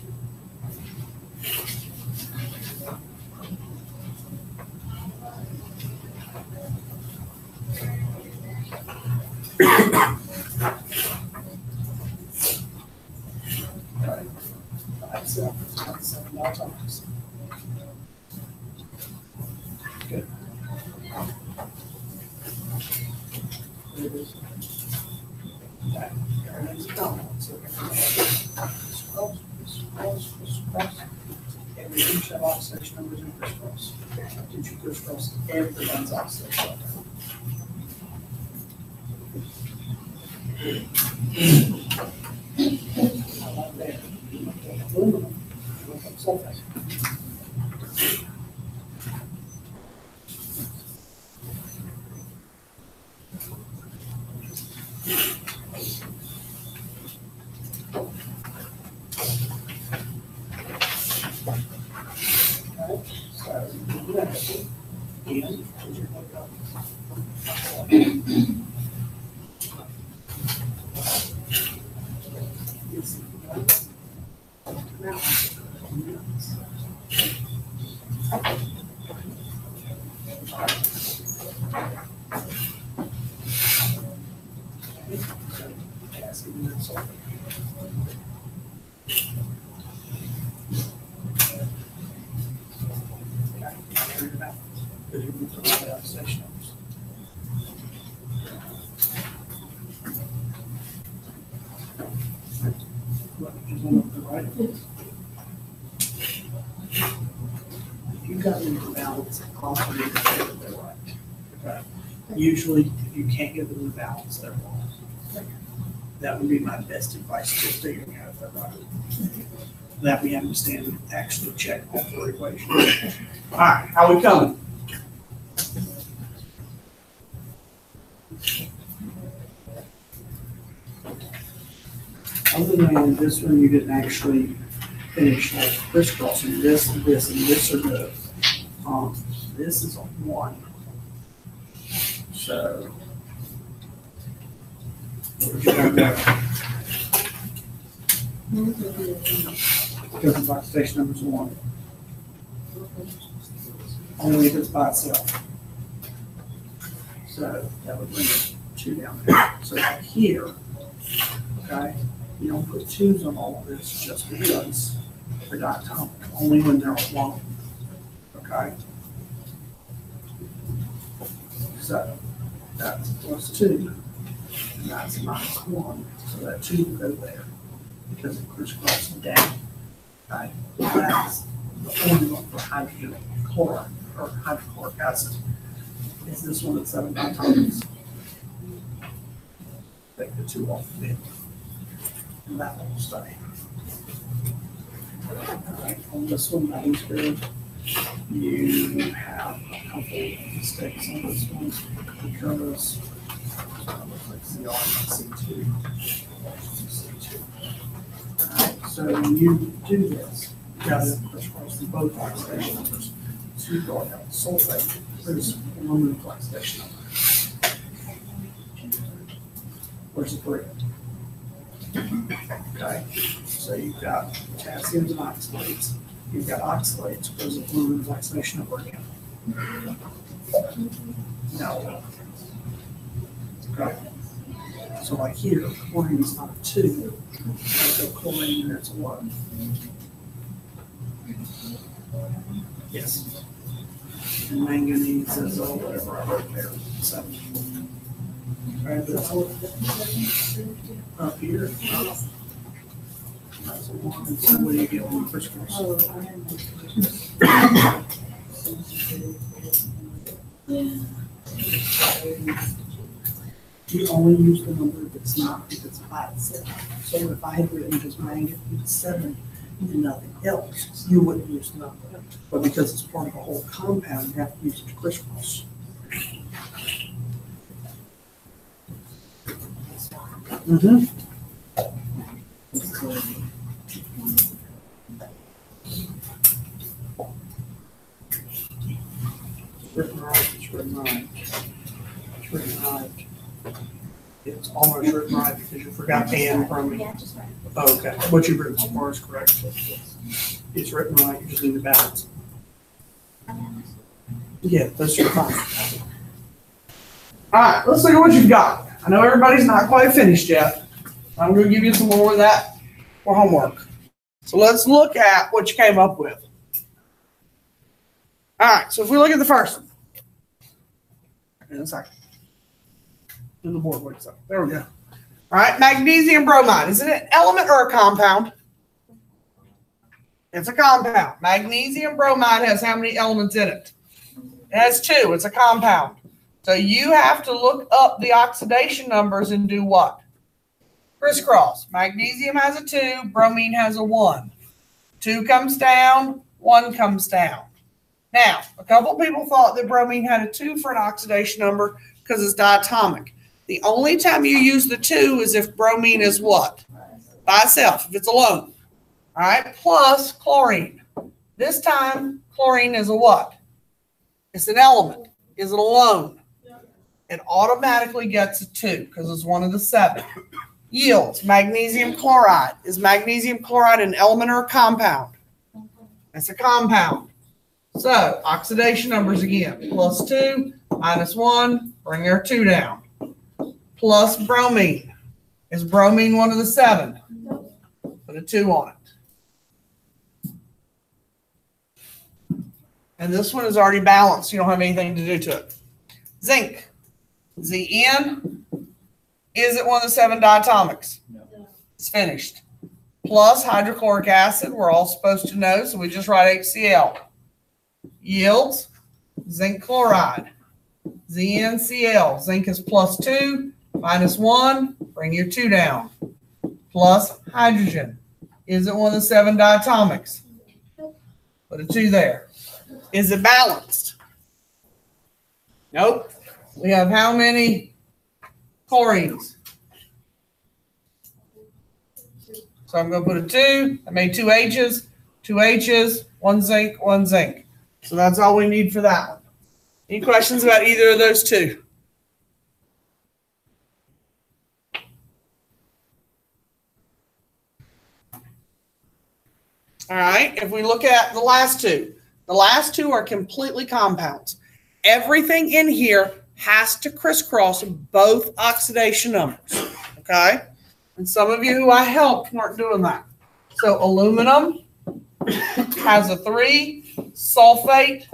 Right. That's $7. Good. There it is. Okay, everything's common, so we're gonna scroll. And we each have oscillation numbers and crisscross. Did you crisscross everyone's oscillation? I like that. Aluminum, look up sulfate. Okay, so you have it. And, did you look up? If you got them to balance, also need to say that they're right. Okay. Usually, if you can't get them to balance, they're wrong. That would be my best advice to figuring out if they're right. That we understand and actually check all four equations. All right, how we coming? Other than this one, you didn't actually finish like crisscrossing. This, and this are good. This is a 1. So, what would you have there? Because the box station number's 1. Only if it's by itself. So that would bring it 2 down there. So right here, okay, you don't put 2s on all of this just because they're diatomic, only when they're alone. Okay? So that's +2, and that's -1. So that 2 will go there because it crisscrosses down. Okay? That's the formula for hydrogen chloride or hydrochloric acid. Is this one at 7 diatomics? Take the 2 off of it. And that will stay. Alright, on this one, that is good. You have a couple mistakes on this one because it looks like CR and C2. C2. Alright, so when you do this, you gotta crisscross the both oxidation numbers. So you go out sulfate, there's aluminum oxidation number. Where's the 3? Okay, so you've got potassiums and oxalates. You've got oxalates, goes with aluminum oxidation number again. No. Okay. So like here, chlorine is not a 2. So chlorine there, it's a 1. Yes. And manganese is a whatever I wrote there, 7. Right, that's all. Up here. That's a 1. And so what do you get when you crisscross? You only use the number that's not, if it's by itself. So if I had written just manganese 7 and nothing else, you wouldn't use the number. But because it's part of a whole compound, you have to use it to crisscross. Mm-hmm. Written right, it's written right. It's written right. It's almost written right because you forgot and from me. Yeah, just right. Okay, what you've written so far is correct. It's written right, you just need to balance. Yeah, those are fine. All right, let's look at what you've got. I know everybody's not quite finished yet. I'm going to give you some more of that for homework. So let's look at what you came up with. All right, so if we look at the first one. In a second. In the board, wait a second. There we go. All right, magnesium bromide. Is it an element or a compound? It's a compound. Magnesium bromide has how many elements in it? It has 2. It's a compound. So you have to look up the oxidation numbers and do what? Crisscross. Magnesium has a 2. Bromine has a 1. 2 comes down. 1 comes down. Now, a couple people thought that bromine had a 2 for an oxidation number because it's diatomic. The only time you use the 2 is if bromine is what? By itself, if it's alone. All right, plus chlorine. This time, chlorine is a what? It's an element. Is it alone? It automatically gets a 2 because it's one of the 7. Yields, magnesium chloride. Is magnesium chloride an element or a compound? It's a compound. So, oxidation numbers again. Plus 2, minus 1, bring our 2 down. Plus bromine. Is bromine one of the 7? Put a 2 on it. And this one is already balanced. You don't have anything to do to it. Zinc. Zn. Is it one of the 7 diatomics? No. It's finished. Plus hydrochloric acid. We're all supposed to know, so we just write HCl. Yields. Zinc chloride. ZnCl. Zinc is plus 2. Minus 1, bring your 2 down. Plus hydrogen. Is it one of the 7 diatomics? Put a 2 there. Is it balanced? Nope. We have how many chlorines? So I'm going to put a 2. I made 2 H's, 2 H's, 1 zinc, 1 zinc. So that's all we need for that one. Any questions about either of those 2? All right, if we look at the last 2 are completely compounds. Everything in here has to crisscross both oxidation numbers, okay? And some of you who I helped weren't doing that. So aluminum has a 3, sulfate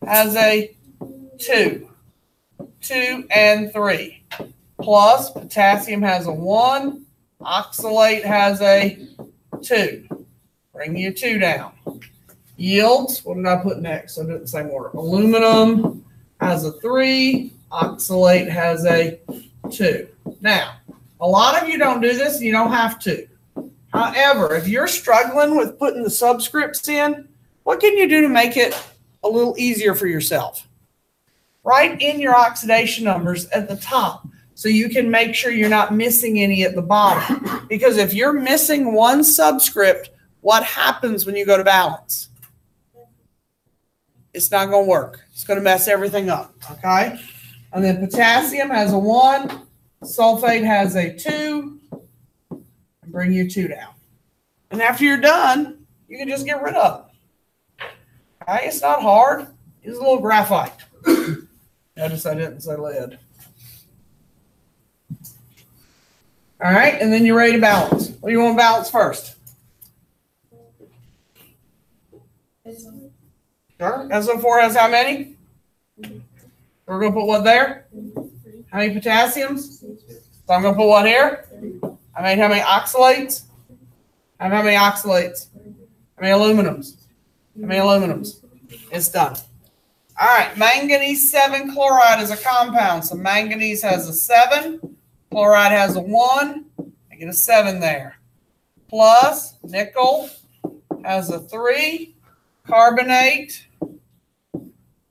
has a 2, 2 and 3. Plus potassium has a 1, oxalate has a 2. Bring your 2 down. Yields, what did I put next? I did it in the same order. Aluminum has a 3. Oxalate has a 2. Now, a lot of you don't do this, and you don't have to. However, if you're struggling with putting the subscripts in, what can you do to make it a little easier for yourself? Write in your oxidation numbers at the top so you can make sure you're not missing any at the bottom. Because if you're missing one subscript, what happens when you go to balance? It's not going to work. It's going to mess everything up, okay? And then potassium has a 1. Sulfate has a 2. And bring your 2 down. And after you're done, you can just get rid of them. Okay? It's not hard. It's a little graphite. Notice I didn't say lead. All right, and then you're ready to balance. What do you want to balance first? Sure. SO4 has how many? We're going to put what there? How many potassiums? So I'm going to put what here? I made how many oxalates? I have how many oxalates? How many aluminums? How many aluminums? It's done. All right, manganese 7 chloride is a compound. So manganese has a 7. Chloride has a 1. I get a 7 there. Plus nickel has a 3. Carbonate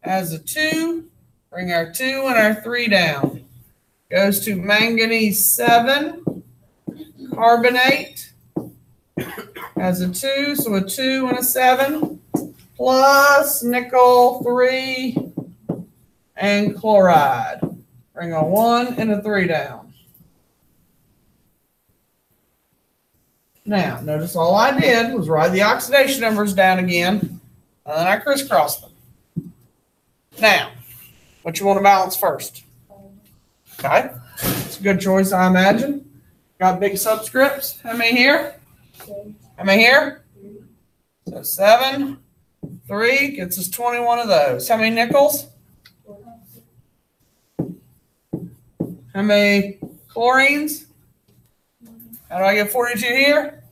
has a 2. Bring our 2 and our 3 down. Goes to manganese 7. Carbonate has a 2, so a 2 and a 7. Plus nickel 3 and chloride. Bring a 1 and a 3 down. Now, notice all I did was write the oxidation numbers down again, and then I crisscrossed them. Now, what you want to balance first? Okay, it's a good choice, I imagine. Got big subscripts. How many here? How many here? So 7, 3 gets us 21 of those. How many nickels? How many chlorines? How do I get 42 here?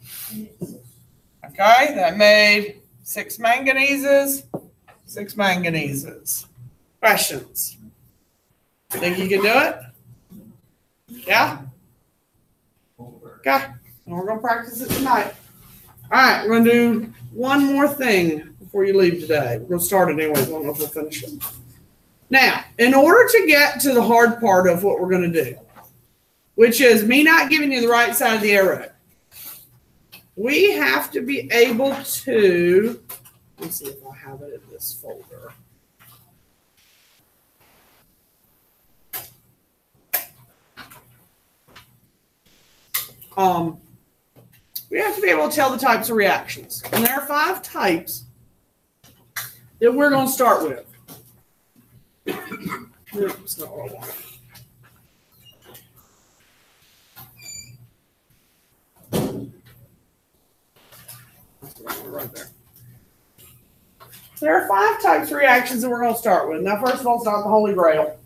Okay, that made 6 manganeses. 6 manganeses. Questions? Think you can do it? Yeah? Okay, and we're going to practice it tonight. All right, we're going to do one more thing before you leave today. We're going to start it anyway. I don't know if we'll finish it. Now, in order to get to the hard part of what we're going to do, which is me not giving you the right side of the arrow, we have to be able to, let's see if I have it in this folder. We have to be able to tell the types of reactions. And there are 5 types that we're going to start with. It's not what I want. That's what I want right there. There are 5 types of reactions that we're going to start with. Now, first of all, it's not the Holy Grail.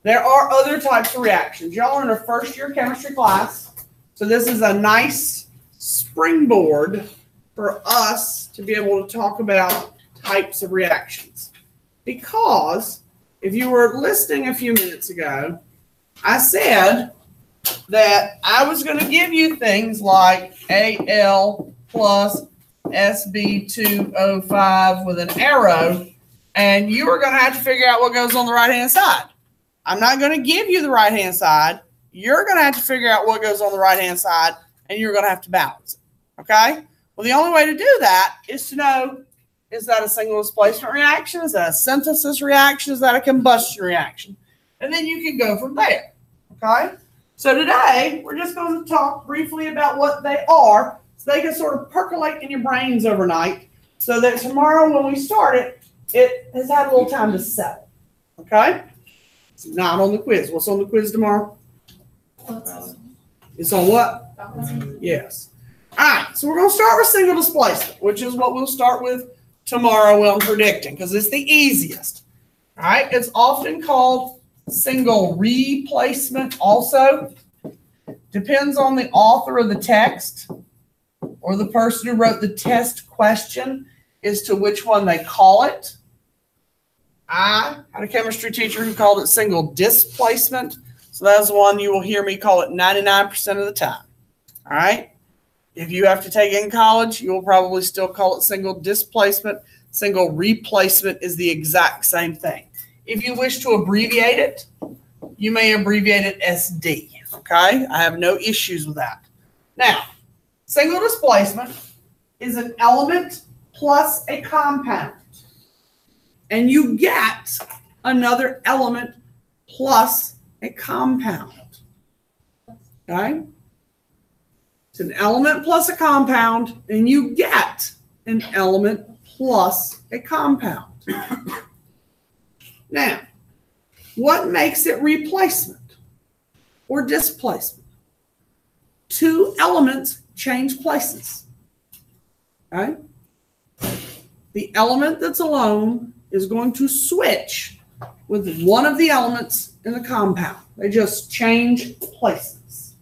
There are other types of reactions. Y'all are in a first-year chemistry class. So this is a nice springboard for us to be able to talk about types of reactions. Because if you were listening a few minutes ago, I said that I was going to give you things like Al plus SB2O5 with an arrow, and you are going to have to figure out what goes on the right-hand side. I'm not going to give you the right-hand side. You're going to have to figure out what goes on the right-hand side, and you're going to have to balance it, okay? Well, the only way to do that is to know, is that a single displacement reaction? Is that a synthesis reaction? Is that a combustion reaction? And then you can go from there, okay? So today, we're just going to talk briefly about what they are so they can sort of percolate in your brains overnight so that tomorrow when we start it, it has had a little time to settle, okay? It's not on the quiz. What's on the quiz tomorrow? It's on what? Yes. All right, so we're going to start with single displacement, which is what we'll start with tomorrow when I'm predicting, because it's the easiest. All right, it's often called single replacement also. Depends on the author of the text or the person who wrote the test question as to which one they call it. I had a chemistry teacher who called it single displacement. So that's the one you will hear me call it 99% of the time. All right. If you have to take it in college, you will probably still call it single displacement. Single replacement is the exact same thing. If you wish to abbreviate it, you may abbreviate it SD. Okay. I have no issues with that. Now, single displacement is an element plus a compound. And you get another element plus a compound. Okay? It's an element plus a compound, and you get an element plus a compound. Now, what makes it replacement or displacement? 2 elements change places. Okay? The element that's alone is going to switch with one of the elements in the compound. They just change places.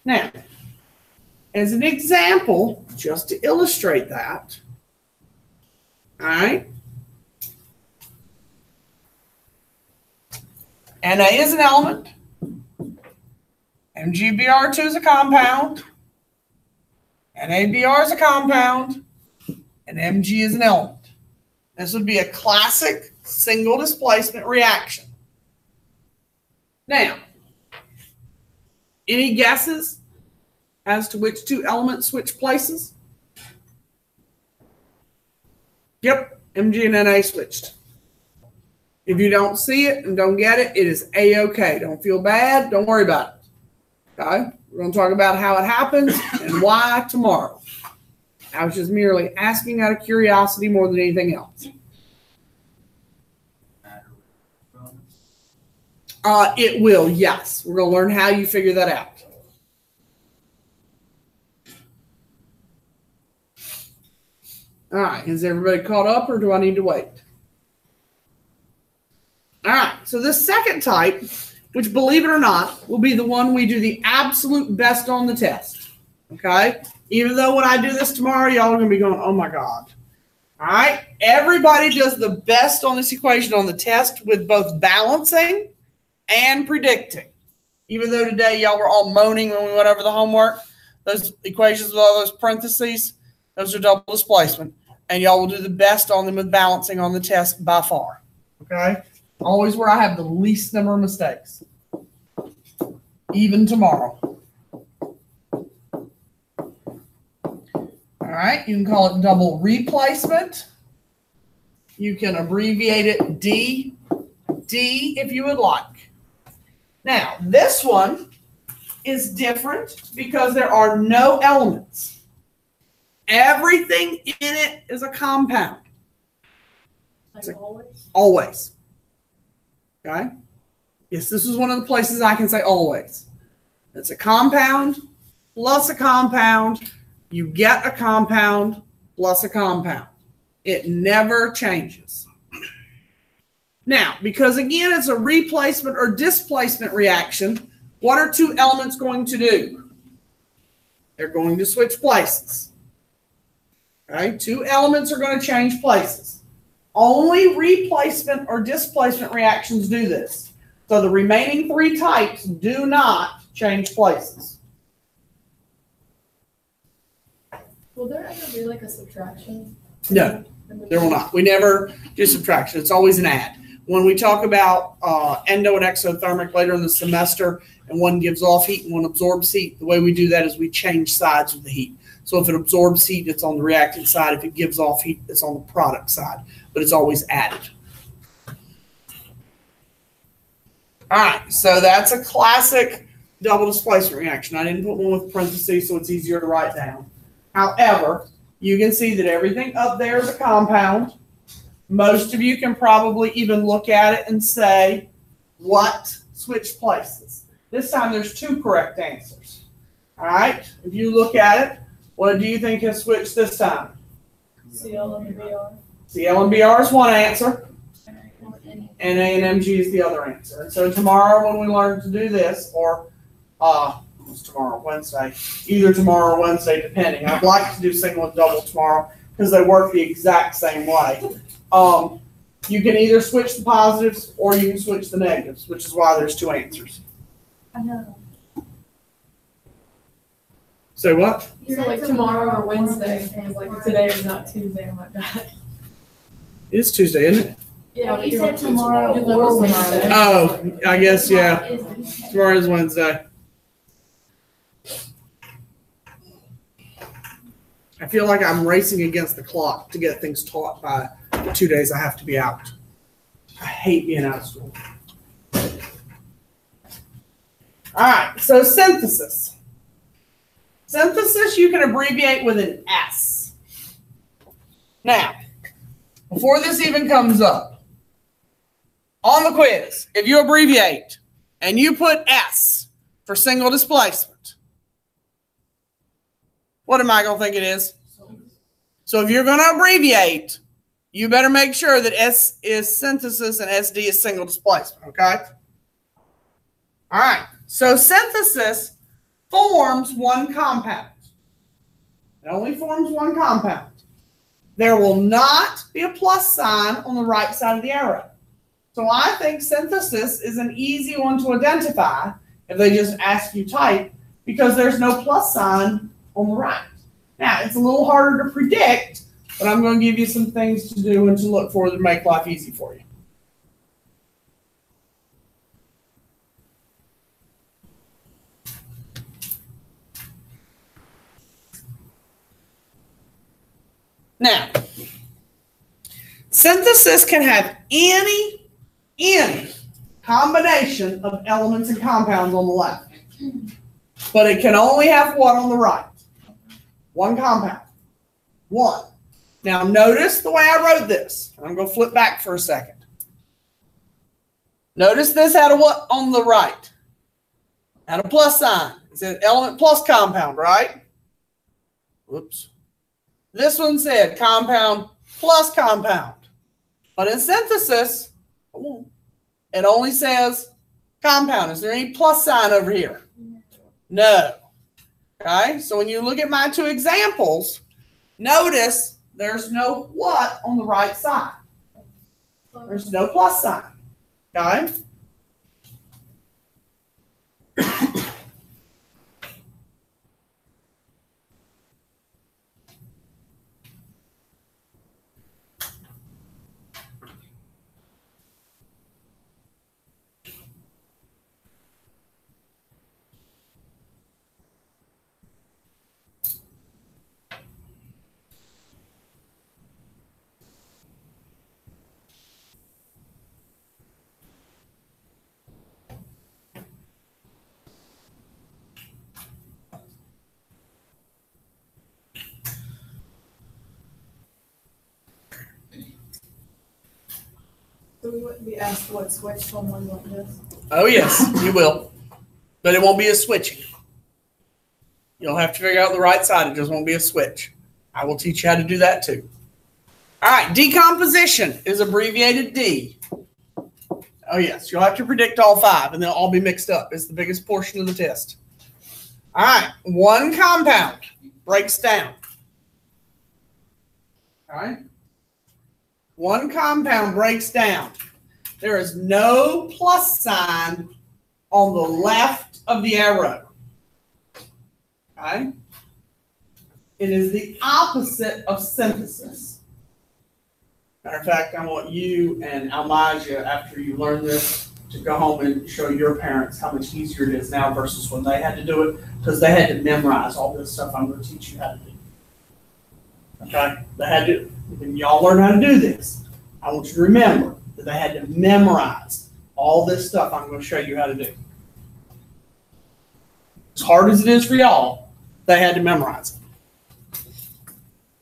Now, As an example, just to illustrate that, all right, Na is an element, MgBr2 is a compound, NaBr is a compound, and Mg is an element. This would be a classic single displacement reaction. Now, any guesses as to which two elements switch places? Yep, Mg and Na switched. If you don't see it and don't get it, it is A-okay. Don't feel bad. Don't worry about it. Okay? We're going to talk about how it happens and why tomorrow. I was just merely asking out of curiosity more than anything else. It will, yes. We're going to learn how you figure that out. All right, is everybody caught up or do I need to wait? All right, so this second type, which believe it or not, will be the one we do the absolute best on the test, okay? Even though when I do this tomorrow, y'all are going to be going, oh my God. All right, everybody does the best on this equation on the test with both balancing and predicting. Even though today y'all were all moaning when we went over the homework, those equations with all those parentheses, those are double displacement. And y'all will do the best on them with balancing on the test by far, okay? Always where I have the least number of mistakes. Even tomorrow. All right, you can call it double replacement. You can abbreviate it D if you would like. Now, this one is different because there are no elements. Everything in it is a compound. Like always? Always. Okay? Yes, this is one of the places I can say always. It's a compound plus a compound. You get a compound plus a compound. It never changes. Now, because again, it's a replacement or displacement reaction, what are two elements going to do? They're going to switch places. Okay? Two elements are going to change places. Only replacement or displacement reactions do this. So the remaining three types do not change places. Will there ever be like a subtraction? No, there will not. We never do subtraction. It's always an add. When we talk about endo and exothermic later in the semester, and one gives off heat and one absorbs heat, the way we do that is we change sides of the heat. So if it absorbs heat, it's on the reactant side. If it gives off heat, it's on the product side. But it's always added. All right, so that's a classic double displacement reaction. I didn't put one with parentheses, so it's easier to write down. However, you can see that everything up there is a compound. Most of you can probably even look at it and say, what switched places? This time there's two correct answers. All right, if you look at it, what do you think has switched this time? CL and BR. CL and BR is one answer. Na and Mg is the other answer. And so tomorrow when we learn to do this, or what's tomorrow? Wednesday. Either tomorrow or Wednesday, depending. I'd like to do single and double tomorrow because they work the exact same way. You can either switch the positives or you can switch the negatives, which is why there's two answers. I know. Say what? So like tomorrow or Wednesday, and like today is not Tuesday, oh my God. It is Tuesday, isn't it? Yeah, but you you're- said tomorrow you're or Wednesday. Oh, I guess, yeah. Tomorrow is Wednesday. I feel like I'm racing against the clock to get things taught by the 2 days I have to be out. I hate being out of school. All right, so synthesis. Synthesis you can abbreviate with an S. Now, before this even comes up, on the quiz, if you abbreviate and you put S for single displacement, what am I going to think it is? So if you're going to abbreviate, you better make sure that S is synthesis and SD is single displacement, okay? All right, so synthesis forms one compound. It only forms one compound. There will not be a plus sign on the right side of the arrow. So I think synthesis is an easy one to identify if they just ask you type, because there's no plus sign on the right. Now, it's a little harder to predict, but I'm going to give you some things to do and to look for to make life easy for you. Now, synthesis can have any combination of elements and compounds on the left, but it can only have what on the right? One compound. One. Now, notice the way I wrote this. I'm going to flip back for a second. Notice this had a what on the right? Had a plus sign. It said element plus compound, right? Whoops. This one said compound plus compound. But in synthesis, it only says compound. Is there any plus sign over here? No. Okay, so when you look at my two examples, notice there's no what on the right side. There's no plus sign. Okay? So we wouldn't be asked what switch from one like this? Oh, yes, you will. But it won't be a switching. You'll have to figure out the right side. It just won't be a switch. I will teach you how to do that too. All right, decomposition is abbreviated D. Oh, yes, you'll have to predict all five, and they'll all be mixed up. It's the biggest portion of the test. All right, one compound breaks down. All right. One compound breaks down. There is no plus sign on the left of the arrow. Okay? It is the opposite of synthesis. Matter of fact, I want you and Almijah, after you learn this, to go home and show your parents how much easier it is now versus when they had to do it, because they had to memorize all this stuff I'm going to teach you how to do. Okay? They had to. When y'all learn how to do this, I want you to remember that they had to memorize all this stuff I'm going to show you how to do. As hard as it is for y'all, they had to memorize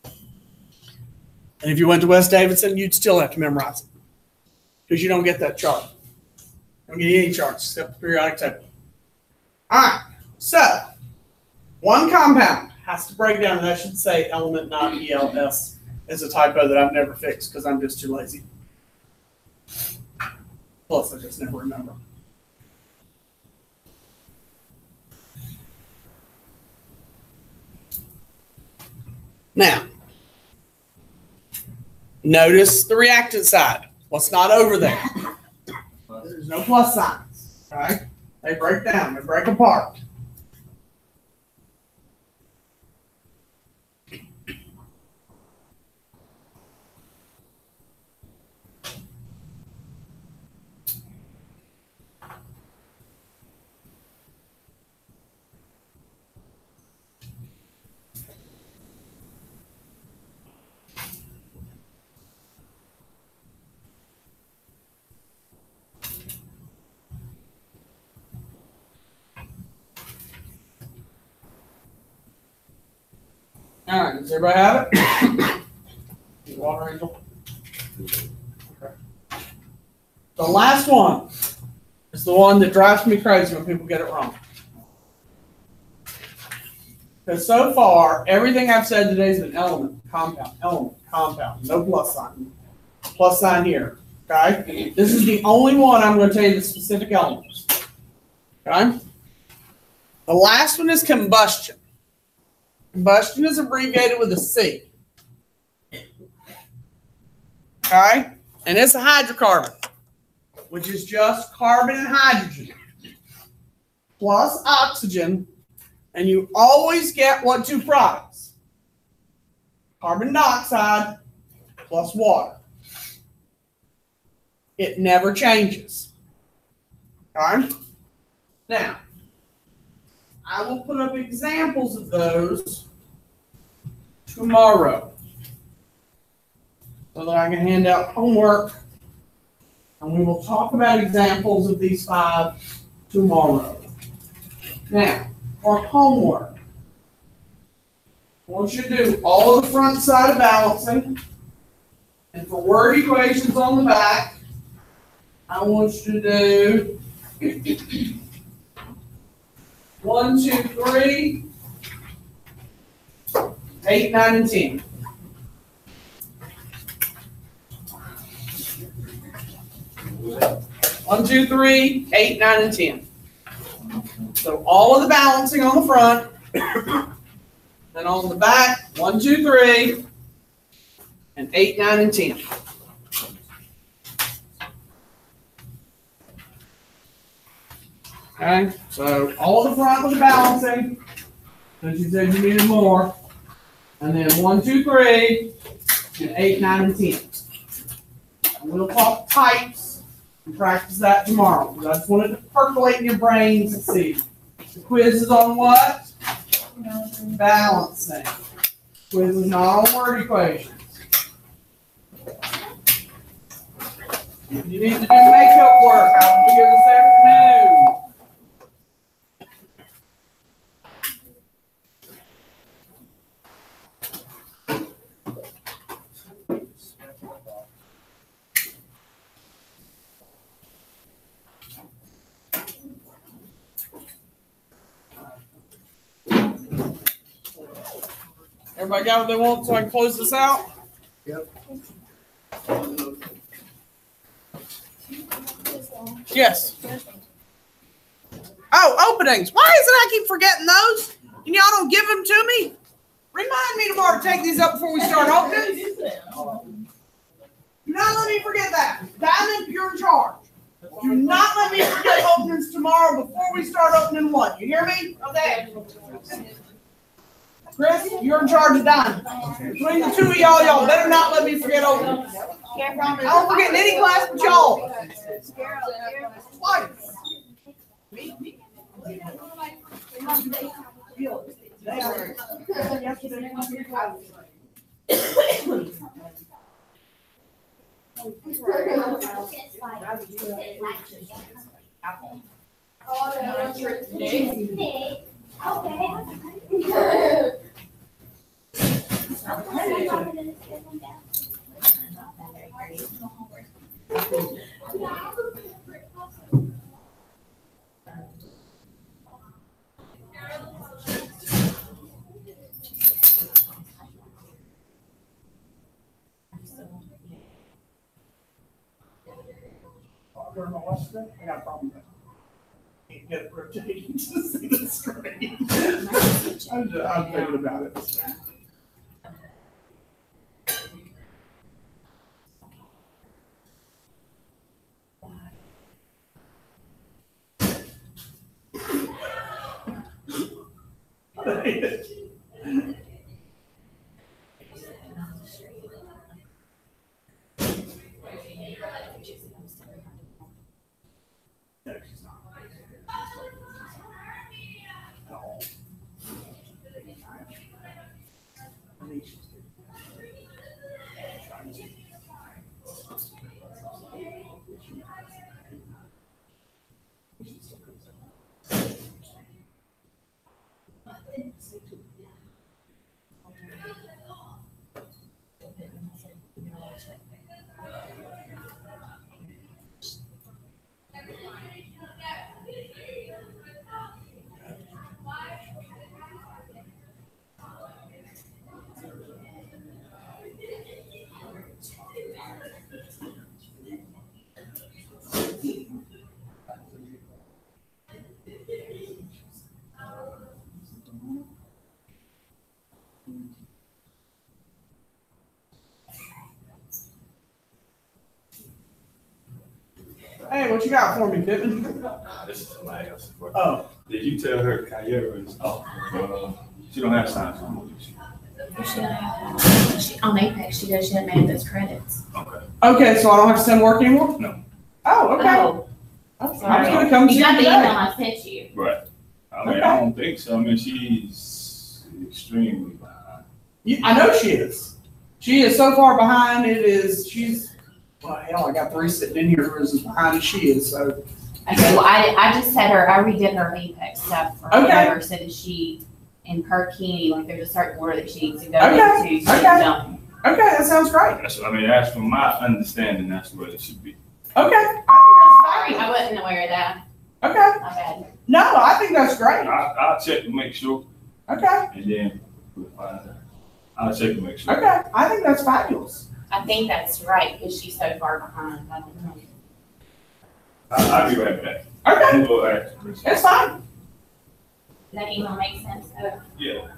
it. And if you went to West Davidson, you'd still have to memorize it, because you don't get that chart. You don't get any charts except the periodic table. All right, so one compound has to break down, and that should say element, not ELS. It's a typo that I've never fixed because I'm just too lazy. Plus, I just never remember. Now, notice the reactant side. What's not over there? There's no plus signs. All right? They break down. They break apart. All right, does everybody have it? Water, Angel? Okay. The last one is the one that drives me crazy when people get it wrong. Because so far, everything I've said today is an element, compound, no plus sign. Plus sign here, okay? This is the only one I'm going to tell you the specific elements, okay? The last one is combustion. Combustion is abbreviated with a C. Okay? And it's a hydrocarbon, which is just carbon and hydrogen plus oxygen, and you always get what two products? Carbon dioxide plus water. It never changes. Okay? Now, I will put up examples of those tomorrow so that I can hand out homework, and we will talk about examples of these 5 tomorrow. Now, for homework, I want you to do all of the front side of balancing, and for word equations on the back, I want you to do 1, 2, 3, 8, 9, and 10. One, 2, 3, 8, 9, and 10. So all of the balancing on the front, and on the back, 1, 2, 3, and 8, 9, and 10. Okay, so all of the front with the balancing, since you said you needed more, and then 1, 2, 3, and 8, 9, and 10. And we'll talk types and practice that tomorrow, because I just wanted to percolate in your brains and see. The quiz is on what? Balancing. Quiz is not on word equations. If you need to do makeup work, I will be here this afternoon. Everybody got what they want so I can close this out? Yep. Yes. Oh, openings. Why is it I keep forgetting those? And y'all don't give them to me? Remind me tomorrow to take these up before we start openings. Do not let me forget that. Diamond, you're in charge. Do not let me forget openings tomorrow before we start opening one. You hear me? Okay. Chris, you're in charge of Diamond. Between the two of y'all better not let me forget openings. I don't forget in any class but y'all. Twice. I got a problem with that. Can't get it rotating to see the screen. I'm thinking about it. No, she's not. No. I think she's good. Hey, what you got for me, Pittman? This is hilarious. Oh, Did you tell her Kyra is off? She don't have signs on her. She don't have, she, on Apex, she does, she had manifest credits. Okay. okay, so I don't have to send work anymore? No. Oh, okay. Oh, I was sorry. gonna come see You you got the email today. I sent you. Right. I mean, Okay. I don't think so. I mean, she's extremely behind. I know she is. She is so far behind, she's, well, hell, I got 3 sitting in here who are as behind as she is, so. Okay, well, I just had her, I redid her Apex stuff for Okay. whatever, so that she, in per key, like there's a certain order that she needs to go Okay, into, so she's okay. done. Okay, that sounds great. That's from my understanding, that's what it should be. Okay. Sorry, I think I wasn't aware of that, that's fine. Okay. my bad. No, I think that's great. I'll check to make sure, Okay, and then we'll find out. I'll check to make sure. okay. I think that's fabulous. I think that's right, because she's so far behind, I don't know. I'll be right back. Okay, I'm gonna ask her. it's fine. That email makes sense, Yeah.